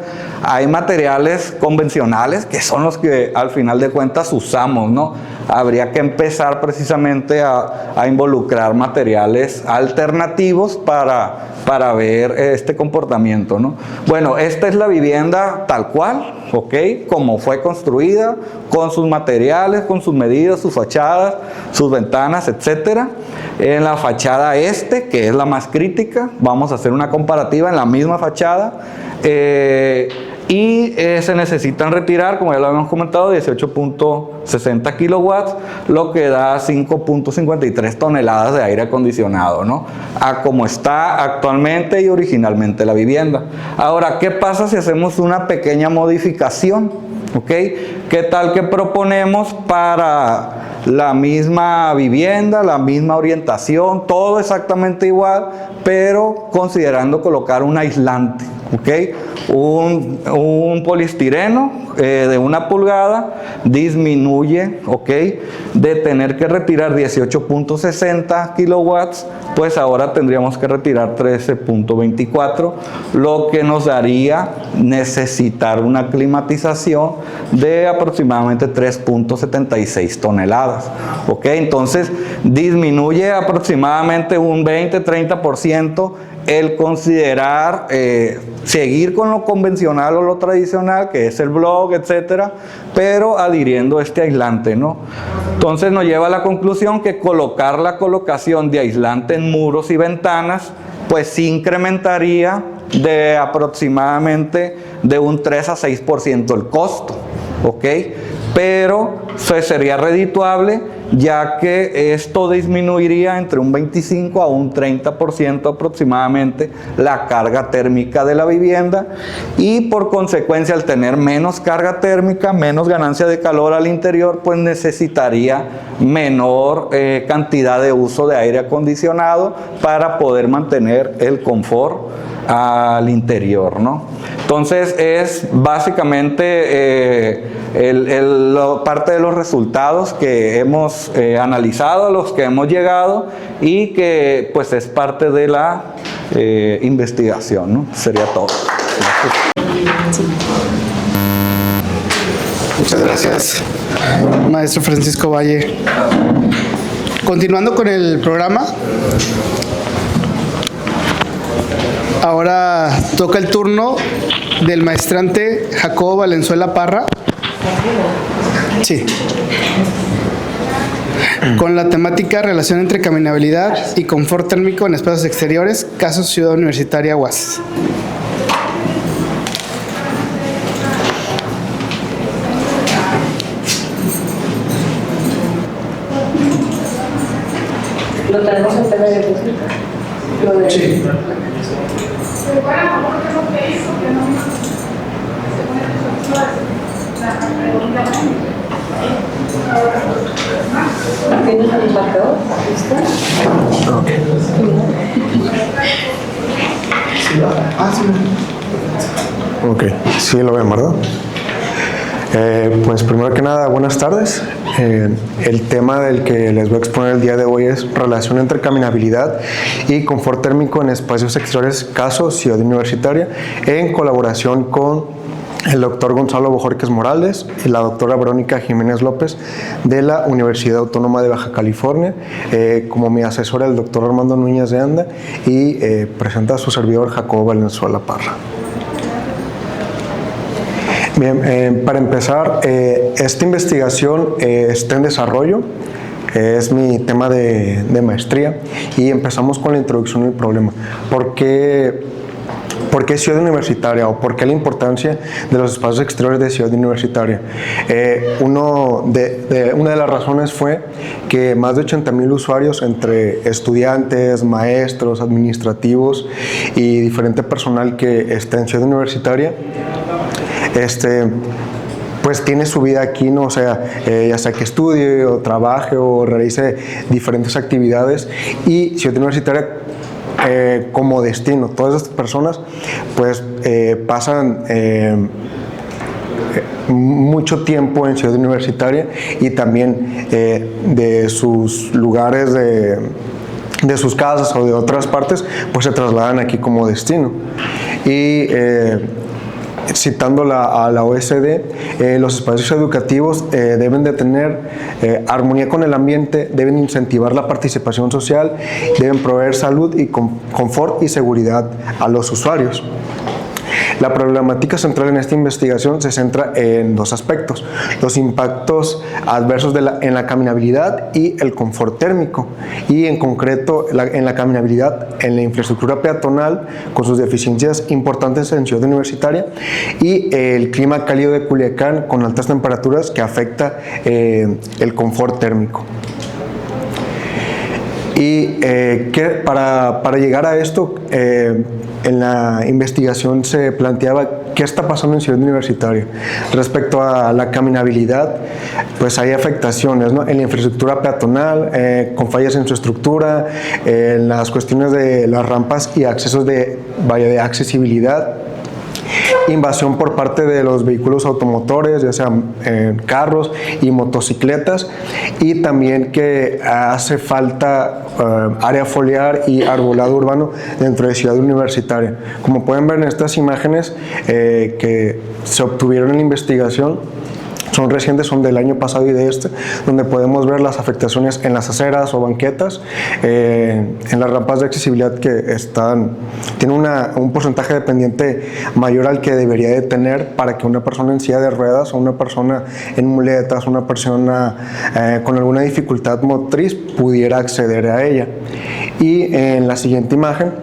[SPEAKER 4] hay materiales convencionales que son los que al final de cuentas usamos, ¿no? Habría que empezar precisamente a involucrar materiales alternativos para ver este comportamiento, ¿no? Bueno, esta es la vivienda tal cual, ¿ok? Como fue construida, con sus materiales, con sus medidas, sus fachadas, sus ventanas, etcétera. En la fachada que es la más crítica, vamos a hacer una comparativa en la misma fachada. Y se necesitan retirar, como ya lo habíamos comentado, 18.60 kilowatts, lo que da 5.53 toneladas de aire acondicionado, ¿no? A como está actualmente y originalmente la vivienda. Ahora, ¿qué pasa si hacemos una pequeña modificación? ¿Ok? ¿Qué tal que proponemos para la misma vivienda, la misma orientación, todo exactamente igual, pero considerando colocar un aislante? ¿Okay? Un poliestireno de 1 pulgada disminuye, ¿ok? De tener que retirar 18.60 kilowatts, pues ahora tendríamos que retirar 13.24, lo que nos daría necesitar una climatización de aproximadamente 3.76 toneladas, ¿ok? Entonces disminuye aproximadamente un 20-30% el considerar seguir con lo convencional o lo tradicional, que es el block, etcétera, pero adhiriendo este aislante, ¿no? Entonces nos lleva a la conclusión que colocar la colocación de aislante en muros y ventanas, pues sí incrementaría de aproximadamente de un 3 a 6% el costo, ¿ok? Pero sería redituable, ya que esto disminuiría entre un 25 a un 30% aproximadamente la carga térmica de la vivienda, y por consecuencia, al tener menos carga térmica, menos ganancia de calor al interior, pues necesitaría menor cantidad de uso de aire acondicionado para poder mantener el confort al interior, ¿no? Entonces es básicamente parte de los resultados que hemos analizado, a los que hemos llegado, y que pues es parte de la investigación, ¿no? Sería todo. Gracias.
[SPEAKER 1] Muchas gracias, maestro Francisco Valle. Continuando con el programa, ahora toca el turno del maestrante Jacobo Valenzuela Parra. Sí. Con la temática relación entre caminabilidad y confort térmico en espacios exteriores, caso Ciudad Universitaria UAS.
[SPEAKER 5] Lo tenemos en PDF. Sí. ¿Tienes el marcador?
[SPEAKER 6] Ok, sí lo ven, ¿verdad? Pues primero que nada, buenas tardes. El tema del que les voy a exponer el día de hoy es relación entre caminabilidad y confort térmico en espacios exteriores, caso Ciudad Universitaria, en colaboración con el doctor Gonzalo Bojorquez Morales y la doctora Verónica Jiménez López de la Universidad Autónoma de Baja California, como mi asesora el doctor Armando Núñez de Anda, y presenta a su servidor Jacobo Valenzuela Parra. Bien, para empezar, esta investigación está en desarrollo, es mi tema de maestría, y empezamos con la introducción del problema. ¿Por qué Ciudad Universitaria o por qué la importancia de los espacios exteriores de Ciudad Universitaria? Una de las razones fue que más de 80,000 usuarios entre estudiantes, maestros, administrativos y diferente personal que está en Ciudad Universitaria, pues tiene su vida aquí, ¿no? O sea, ya sea que estudie o trabaje o realice diferentes actividades, y Ciudad Universitaria como destino. Todas estas personas pues pasan mucho tiempo en Ciudad Universitaria, y también de sus lugares de sus casas o de otras partes pues se trasladan aquí como destino. Y citando a la OSD, los espacios educativos deben de tener armonía con el ambiente, deben incentivar la participación social, deben proveer salud y confort y seguridad a los usuarios. La problemática central en esta investigación se centra en dos aspectos: los impactos adversos en la caminabilidad y el confort térmico, y en concreto en la caminabilidad en la infraestructura peatonal con sus deficiencias importantes en Ciudad Universitaria, y el clima cálido de Culiacán con altas temperaturas que afecta el confort térmico. Y para llegar a esto, en la investigación se planteaba qué está pasando en Ciudad Universitaria. Respecto a la caminabilidad, pues hay afectaciones, ¿no? En la infraestructura peatonal, con fallas en su estructura, en las cuestiones de las rampas y accesos de accesibilidad, invasión por parte de los vehículos automotores, ya sean carros y motocicletas, y también que hace falta área foliar y arbolado urbano dentro de Ciudad Universitaria. Como pueden ver en estas imágenes que se obtuvieron en la investigación, son recientes, son del año pasado y de donde podemos ver las afectaciones en las aceras o banquetas, en las rampas de accesibilidad que tienen un porcentaje de pendiente mayor al que debería de tener para que una persona en silla de ruedas o una persona en muletas, una persona con alguna dificultad motriz pudiera acceder a ella. Y en la siguiente imagen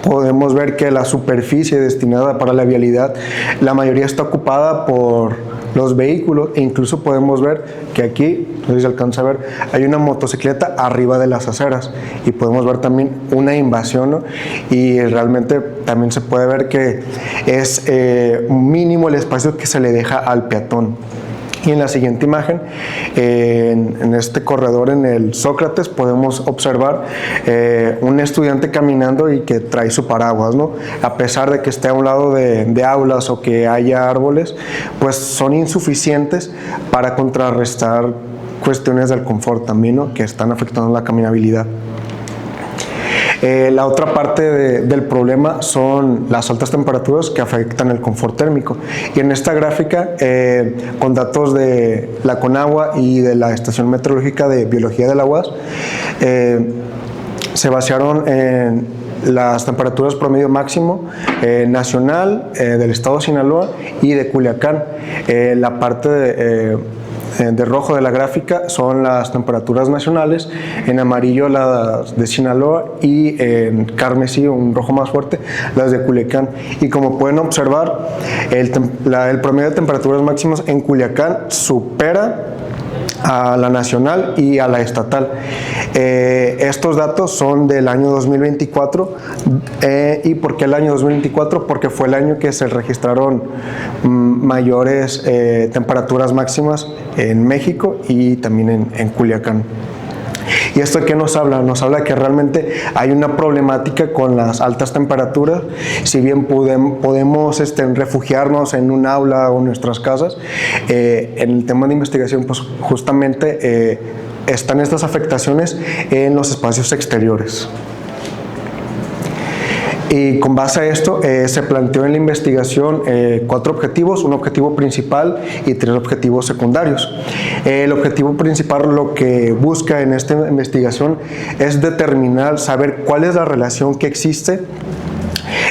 [SPEAKER 6] podemos ver que la superficie destinada para la vialidad, la mayoría está ocupada por los vehículos, e incluso podemos ver que aquí, no sé si se alcanza a ver, hay una motocicleta arriba de las aceras, y podemos ver también una invasión, ¿no? Y realmente también se puede ver que es mínimo el espacio que se le deja al peatón. Y en la siguiente imagen, en este corredor en el Sócrates, podemos observar un estudiante caminando y que trae su paraguas, ¿no? A pesar de que esté a un lado de aulas o que haya árboles, pues son insuficientes para contrarrestar cuestiones del confort también, ¿no? Que están afectando la caminabilidad. La otra parte del problema son las altas temperaturas que afectan el confort térmico. Y en esta gráfica, con datos de la Conagua y de la Estación Meteorológica de Biología del Agua, se basaron en las temperaturas promedio máximo nacional del estado de Sinaloa y de Culiacán. La parte de rojo de la gráfica son las temperaturas nacionales, en amarillo las de Sinaloa, y en carmesí, un rojo más fuerte, las de Culiacán. Y como pueden observar, el promedio de temperaturas máximas en Culiacán supera a la nacional y a la estatal. Estos datos son del año 2024. ¿Y por qué el año 2024? Porque fue el año que se registraron mayores temperaturas máximas en México y también en Culiacán. ¿Y esto de qué nos habla? Nos habla que realmente hay una problemática con las altas temperaturas. Si bien podemos refugiarnos en un aula o en nuestras casas, en el tema de investigación, pues justamente están estas afectaciones en los espacios exteriores. Y con base a esto se planteó en la investigación 4 objetivos, un objetivo principal y 3 objetivos secundarios. El objetivo principal lo que busca en esta investigación es determinar, saber cuál es la relación que existe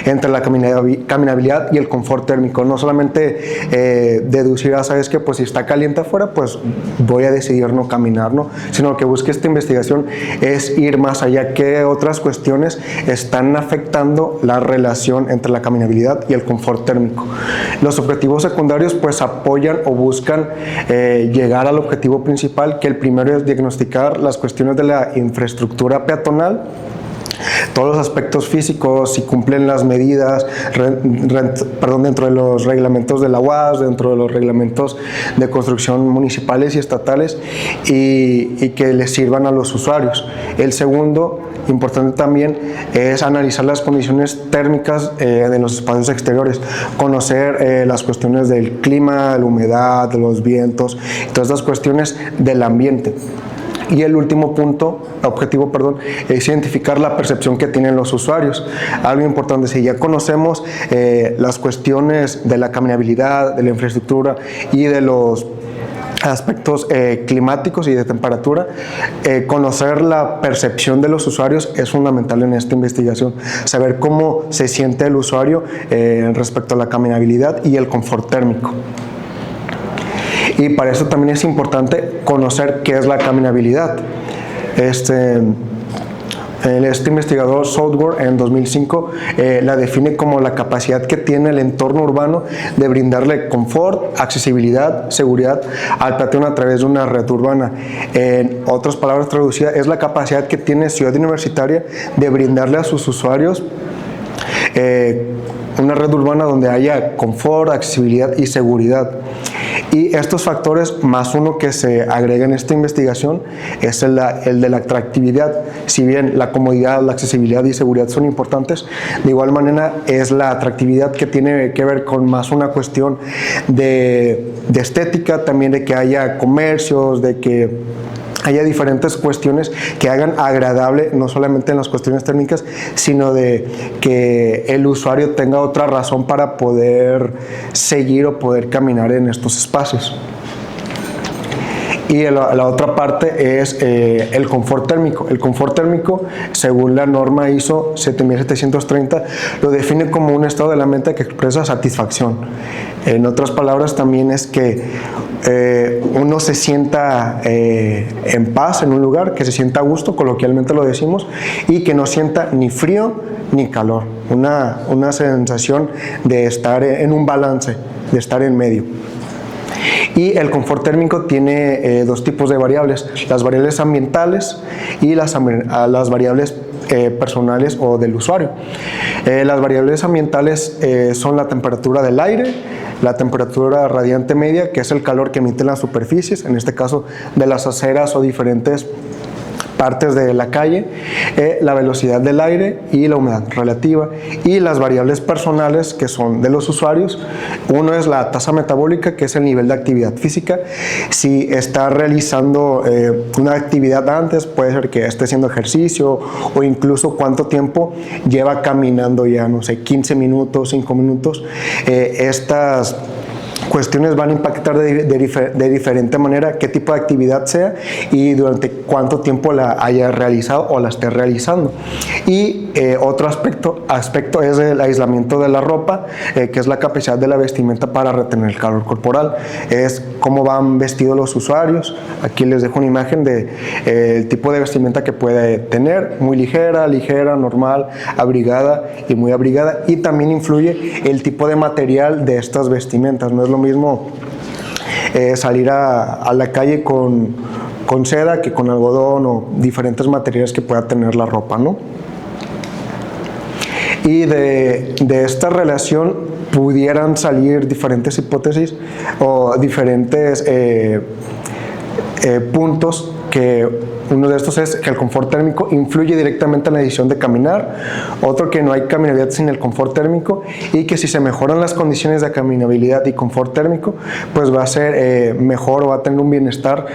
[SPEAKER 6] entre la caminabilidad y el confort térmico. No solamente deducir, sabes que pues si está caliente afuera, pues voy a decidir no caminar, ¿no? Sino lo que busca esta investigación es ir más allá, qué otras cuestiones están afectando la relación entre la caminabilidad y el confort térmico. Los objetivos secundarios pues apoyan o buscan llegar al objetivo principal, que el primero es diagnosticar las cuestiones de la infraestructura peatonal, todos los aspectos físicos, si cumplen las medidas dentro de los reglamentos de la UAS, dentro de los reglamentos de construcción municipales y estatales, y que les sirvan a los usuarios. El segundo, importante también, es analizar las condiciones térmicas de los espacios exteriores, conocer las cuestiones del clima, de la humedad, de los vientos, todas estas cuestiones del ambiente. Y el último objetivo, es identificar la percepción que tienen los usuarios. Algo importante, si ya conocemos las cuestiones de la caminabilidad, de la infraestructura y de los aspectos climáticos y de temperatura, conocer la percepción de los usuarios es fundamental en esta investigación. Saber cómo se siente el usuario respecto a la caminabilidad y el confort térmico. Y para eso también es importante conocer qué es la caminabilidad. Este investigador Southworth en 2005 la define como la capacidad que tiene el entorno urbano de brindarle confort, accesibilidad, seguridad al peatón a través de una red urbana. En otras palabras traducidas, es la capacidad que tiene Ciudad Universitaria de brindarle a sus usuarios una red urbana donde haya confort, accesibilidad y seguridad. Y estos factores, más uno que se agrega en esta investigación, es el de la atractividad. Si bien la comodidad, la accesibilidad y seguridad son importantes, de igual manera es la atractividad que tiene que ver con más una cuestión de estética, también de que haya comercios, de que haya diferentes cuestiones que hagan agradable, no solamente en las cuestiones térmicas, sino de que el usuario tenga otra razón para poder seguir o poder caminar en estos espacios. Y la otra parte es el confort térmico. El confort térmico, según la norma ISO 7730, lo define como un estado de la mente que expresa satisfacción. En otras palabras, también es que uno se sienta en paz en un lugar, que se sienta a gusto, coloquialmente lo decimos, y que no sienta ni frío ni calor. Una sensación de estar en un balance, de estar en medio. Y el confort térmico tiene 2 tipos de variables: las variables ambientales y las variables personales o del usuario. Las variables ambientales son la temperatura del aire, la temperatura radiante media, que es el calor que emiten las superficies, en este caso de las aceras o diferentes partes de la calle, la velocidad del aire y la humedad relativa. Y las variables personales, que son de los usuarios, uno es la tasa metabólica, que es el nivel de actividad física. Si está realizando una actividad antes, puede ser que esté haciendo ejercicio, o incluso cuánto tiempo lleva caminando ya, no sé, 15 minutos, 5 minutos. Estas cuestiones van a impactar de diferente manera qué tipo de actividad sea y durante cuánto tiempo la haya realizado o la esté realizando. Y otro aspecto es el aislamiento de la ropa, que es la capacidad de la vestimenta para retener el calor corporal. Es cómo van vestidos los usuarios. Aquí les dejo una imagen del tipo de vestimenta que puede tener: muy ligera, normal, abrigada y muy abrigada. Y también influye el tipo de material de estas vestimentas. No es lo mismo salir a la calle con seda que con algodón o diferentes materiales que pueda tener la ropa, ¿no? Y de esta relación pudieran salir diferentes hipótesis o diferentes puntos, que uno de estos es que el confort térmico influye directamente en la decisión de caminar, otro que no hay caminabilidad sin el confort térmico, y que si se mejoran las condiciones de caminabilidad y confort térmico, pues va a ser mejor o va a tener un bienestar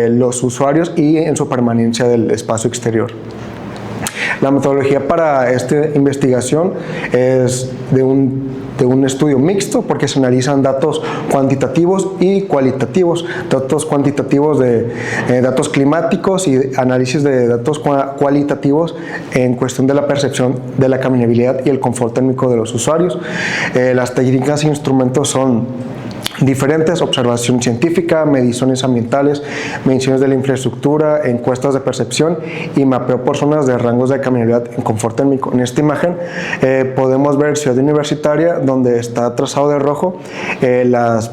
[SPEAKER 6] los usuarios y en su permanencia del espacio exterior. La metodología para esta investigación es de un estudio mixto porque se analizan datos cuantitativos y cualitativos, datos cuantitativos de datos climáticos y análisis de datos cualitativos en cuestión de la percepción de la caminabilidad y el confort térmico de los usuarios. Las técnicas e instrumentos son diferentes: observación científica, mediciones ambientales, mediciones de la infraestructura, encuestas de percepción y mapeo por zonas de rangos de caminabilidad en confort térmico. En esta imagen podemos ver Ciudad Universitaria, donde está trazado de rojo las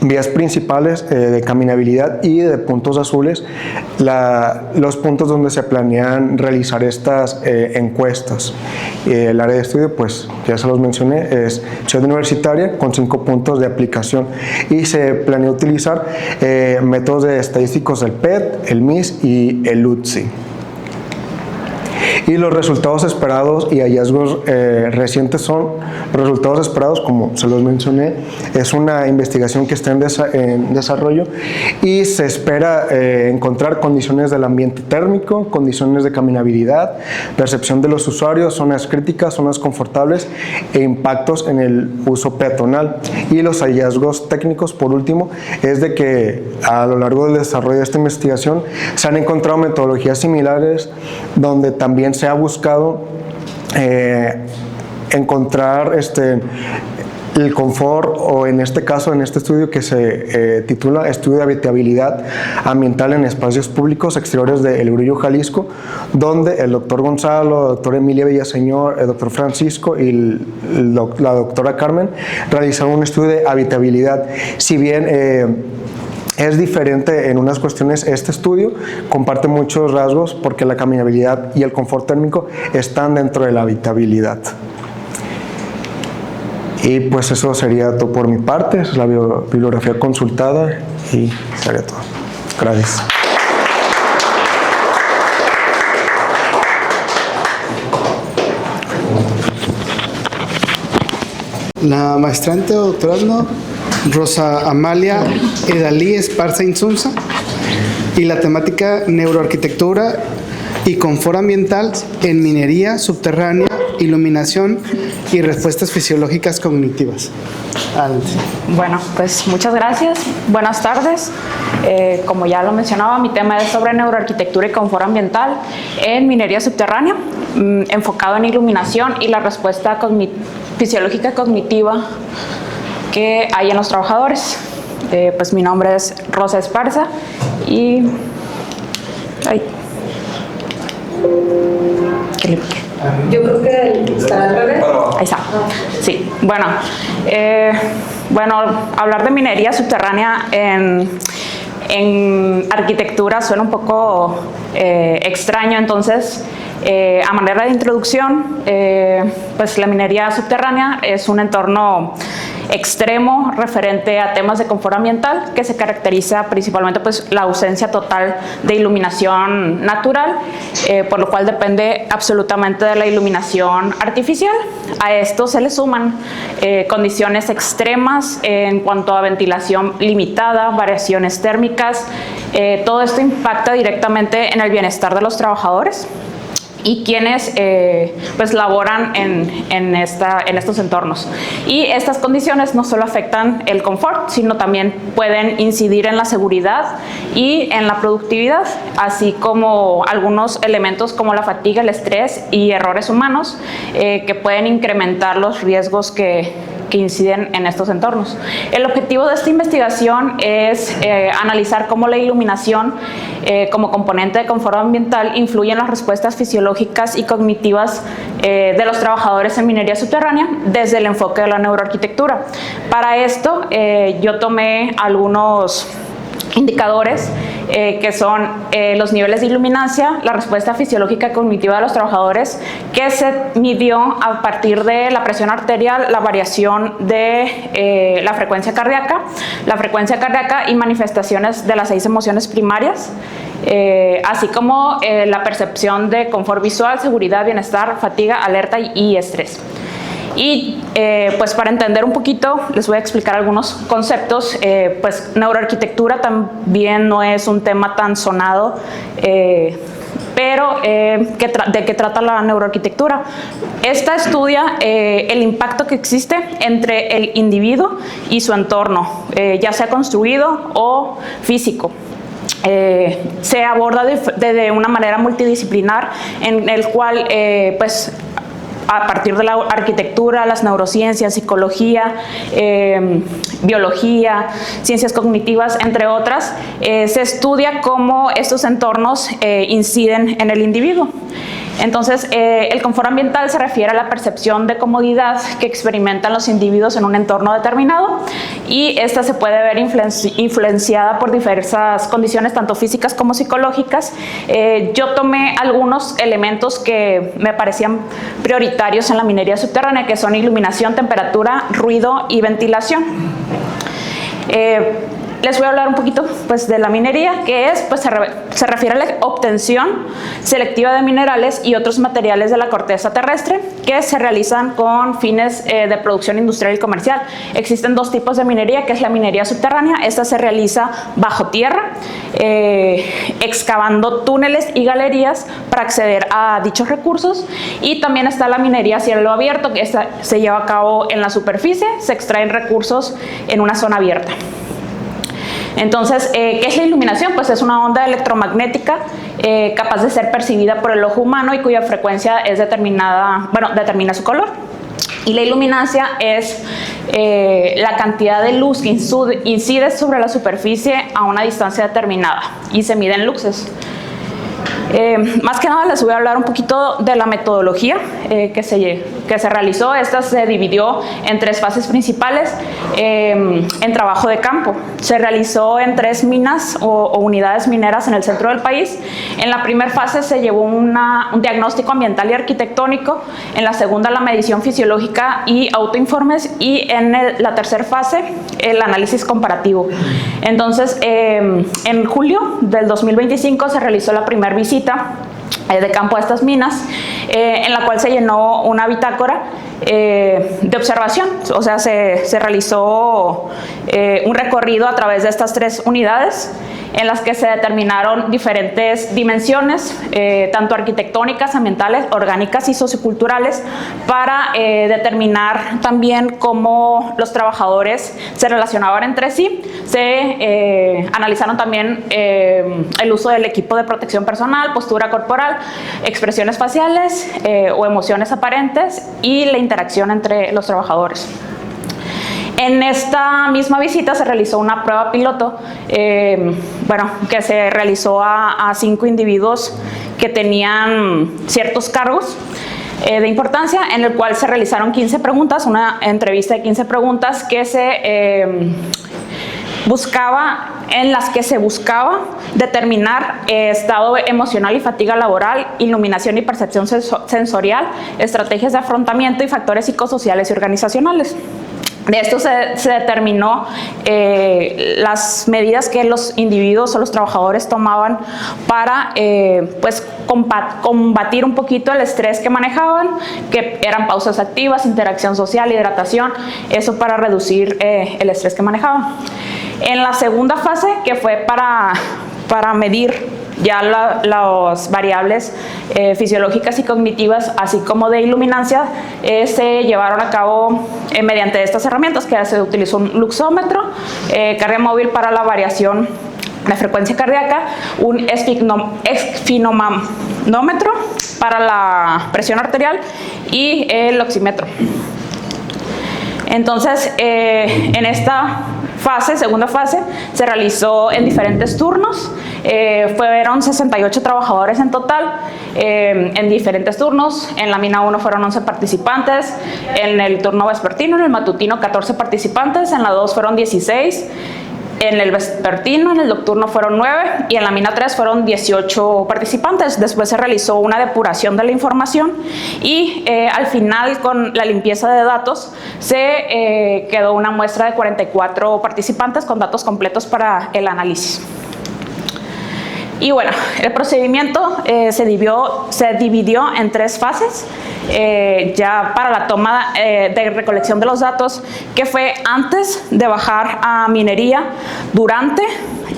[SPEAKER 6] vías principales de caminabilidad, y de puntos azules los puntos donde se planean realizar estas encuestas. El área de estudio, pues ya se los mencioné, es Ciudad Universitaria con 5 puntos de aplicación, y se planea utilizar métodos estadísticos del PET, el MIS y el UTSI. Y los resultados esperados y hallazgos recientes son resultados esperados, como se los mencioné. Es una investigación que está en desarrollo y se espera encontrar condiciones del ambiente térmico, condiciones de caminabilidad, percepción de los usuarios, zonas críticas, zonas confortables e impactos en el uso peatonal. Y los hallazgos técnicos, por último, es de que a lo largo del desarrollo de esta investigación se han encontrado metodologías similares donde también se ha buscado encontrar el confort, o en este caso, en este estudio que se titula Estudio de Habitabilidad Ambiental en Espacios Públicos Exteriores de El Grullo, Jalisco, donde el doctor Gonzalo, la doctora Emilia Villaseñor, el doctor Francisco y la doctora Carmen realizaron un estudio de habitabilidad. Si bien es diferente en unas cuestiones, este estudio comparte muchos rasgos porque la caminabilidad y el confort térmico están dentro de la habitabilidad. Y pues eso sería todo por mi parte, es la bibliografía consultada y sería todo. Gracias.
[SPEAKER 1] La maestrante o doctorando Rosa Amalia Edalí Esparza Insunza, y la temática neuroarquitectura y confort ambiental en minería subterránea, iluminación y respuestas fisiológicas cognitivas. Adelante.
[SPEAKER 7] Bueno, pues muchas gracias. Buenas tardes. Como ya lo mencionaba, mi tema es sobre neuroarquitectura y confort ambiental en minería subterránea, enfocado en iluminación y la respuesta fisiológica cognitiva que hay en los trabajadores. Pues mi nombre es Rosa Esparza y... ¿Qué le piqué?
[SPEAKER 5] Yo creo que está al revés.
[SPEAKER 7] Ahí está. Sí, bueno, hablar de minería subterránea en arquitectura suena un poco extraño, entonces a manera de introducción, pues la minería subterránea es un entorno extremo referente a temas de confort ambiental que se caracteriza principalmente pues la ausencia total de iluminación natural, por lo cual depende absolutamente de la iluminación artificial. A esto se le suman condiciones extremas en cuanto a ventilación limitada, variaciones térmicas. Todo esto impacta directamente en el bienestar de los trabajadores y quienes pues laboran en estos entornos. Y estas condiciones no solo afectan el confort, sino también pueden incidir en la seguridad y en la productividad, así como algunos elementos como la fatiga, el estrés y errores humanos que pueden incrementar los riesgos que inciden en estos entornos. El objetivo de esta investigación es analizar cómo la iluminación como componente de confort ambiental influye en las respuestas fisiológicas y cognitivas de los trabajadores en minería subterránea desde el enfoque de la neuroarquitectura. Para esto yo tomé algunos indicadores que son los niveles de iluminancia, la respuesta fisiológica y cognitiva de los trabajadores, que se midió a partir de la presión arterial, la variación de la frecuencia cardíaca y manifestaciones de las 6 emociones primarias, así como la percepción de confort visual, seguridad, bienestar, fatiga, alerta y estrés. Y pues para entender un poquito les voy a explicar algunos conceptos. Pues neuroarquitectura también no es un tema tan sonado pero ¿de qué trata la neuroarquitectura? Esta estudia el impacto que existe entre el individuo y su entorno, ya sea construido o físico. Se aborda de una manera multidisciplinar en el cual pues a partir de la arquitectura, las neurociencias, psicología, biología, ciencias cognitivas, entre otras, se estudia cómo estos entornos inciden en el individuo. Entonces, el confort ambiental se refiere a la percepción de comodidad que experimentan los individuos en un entorno determinado, y esta se puede ver influenciada por diversas condiciones, tanto físicas como psicológicas. Yo tomé algunos elementos que me parecían prioritarios en la minería subterránea, que son iluminación, temperatura, ruido y ventilación. Les voy a hablar un poquito pues, de la minería, que es, pues, se refiere a la obtención selectiva de minerales y otros materiales de la corteza terrestre que se realizan con fines de producción industrial y comercial. Existen dos tipos de minería, que es la minería subterránea. Esta se realiza bajo tierra, excavando túneles y galerías para acceder a dichos recursos, y también está la minería a cielo abierto, que esta se lleva a cabo en la superficie, se extraen recursos en una zona abierta. Entonces, ¿qué es la iluminación? Pues es una onda electromagnética capaz de ser percibida por el ojo humano y cuya frecuencia es determinada, bueno, determina su color. Y la iluminancia es la cantidad de luz que incide sobre la superficie a una distancia determinada, y se mide en luxes. Más que nada les voy a hablar un poquito de la metodología que se realizó. Esta se dividió en tres fases principales en trabajo de campo. Se realizó en 3 minas o unidades mineras en el centro del país. En la primera fase se llevó un diagnóstico ambiental y arquitectónico, en la segunda la medición fisiológica y autoinformes, y en la tercera fase el análisis comparativo. Entonces, en julio del 2025 se realizó la primera visita de campo a estas minas, en la cual se llenó una bitácora de observación. O sea, se realizó un recorrido a través de estas 3 unidades, en las que se determinaron diferentes dimensiones, tanto arquitectónicas, ambientales, orgánicas y socioculturales, para determinar también cómo los trabajadores se relacionaban entre sí. Se analizaron también el uso del equipo de protección personal, postura corporal, expresiones faciales o emociones aparentes, y la interacción entre los trabajadores. En esta misma visita se realizó una prueba piloto, que se realizó a 5 individuos que tenían ciertos cargos de importancia, en el cual se realizaron 15 preguntas, una entrevista de 15 preguntas que en las que se buscaba determinar estado emocional y fatiga laboral, iluminación y percepción sensorial, estrategias de afrontamiento y factores psicosociales y organizacionales. De esto se determinó las medidas que los individuos o los trabajadores tomaban para combatir un poquito el estrés que manejaban, que eran pausas activas, interacción social, hidratación, eso para reducir el estrés que manejaban. En la segunda fase, que fue para medir ya las variables fisiológicas y cognitivas, así como de iluminancia, se llevaron a cabo mediante estas herramientas, que se utilizó un luxómetro, carga móvil para la variación de frecuencia cardíaca, un esfigmomanómetro para la presión arterial y el oxímetro. Entonces, en esta segunda fase, se realizó en diferentes turnos. Fueron 68 trabajadores en total, en diferentes turnos. En la mina 1 fueron 11 participantes, en el turno vespertino, en el matutino 14 participantes, en la 2 fueron 16, en el vespertino, en el nocturno fueron 9, y en la mina 3 fueron 18 participantes. Después se realizó una depuración de la información, y al final, con la limpieza de datos, se quedó una muestra de 44 participantes con datos completos para el análisis. Y bueno, el procedimiento se dividió en 3 fases, ya para la toma de recolección de los datos, que fue antes de bajar a minería, durante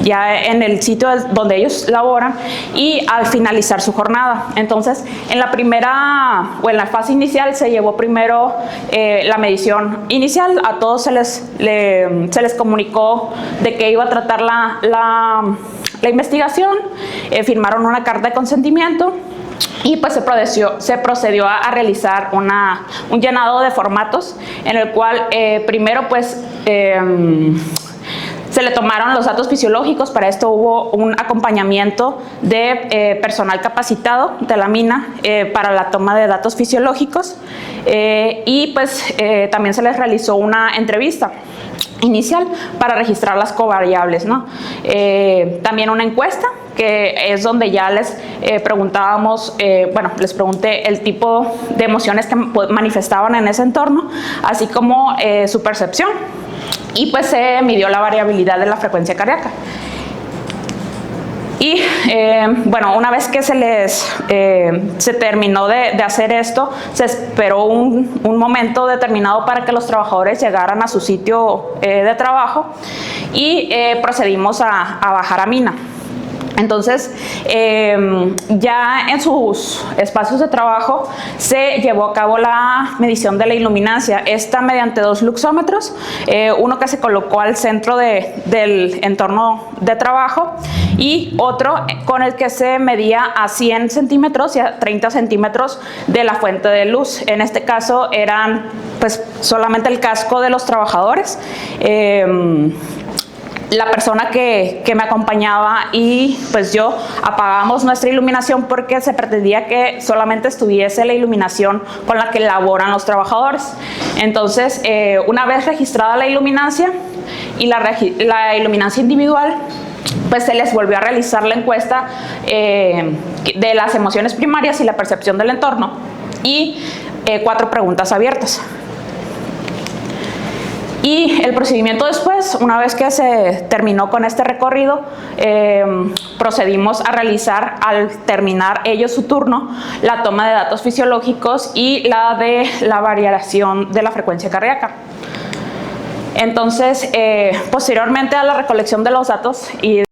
[SPEAKER 7] ya en el sitio donde ellos laboran y al finalizar su jornada. Entonces, en la primera o en la fase inicial se llevó primero la medición inicial. A todos se les comunicó de qué iba a tratar la investigación, firmaron una carta de consentimiento y pues se procedió a realizar un llenado de formatos en el cual primero pues se le tomaron los datos fisiológicos. Para esto hubo un acompañamiento de personal capacitado de la mina para la toma de datos fisiológicos y pues también se les realizó una entrevista inicial para registrar las covariables, ¿no? También una encuesta, que es donde ya les preguntábamos, les pregunté el tipo de emociones que manifestaban en ese entorno, así como su percepción, y pues se midió la variabilidad de la frecuencia cardíaca. Y una vez que se terminó de hacer esto, se esperó un momento determinado para que los trabajadores llegaran a su sitio de trabajo y procedimos a bajar a mina. Entonces, ya en sus espacios de trabajo se llevó a cabo la medición de la iluminancia, esta mediante 2 luxómetros, uno que se colocó al centro del entorno de trabajo y otro con el que se medía a 100 centímetros y a 30 centímetros de la fuente de luz. En este caso eran pues solamente el casco de los trabajadores, la persona que me acompañaba y pues yo apagamos nuestra iluminación porque se pretendía que solamente estuviese la iluminación con la que laboran los trabajadores. Entonces, una vez registrada la iluminancia y la iluminancia individual, pues se les volvió a realizar la encuesta de las emociones primarias y la percepción del entorno y 4 preguntas abiertas. Y el procedimiento después, una vez que se terminó con este recorrido, procedimos a realizar, al terminar ellos su turno, la toma de datos fisiológicos y la de la variación de la frecuencia cardíaca. Entonces, posteriormente a la recolección de los datos y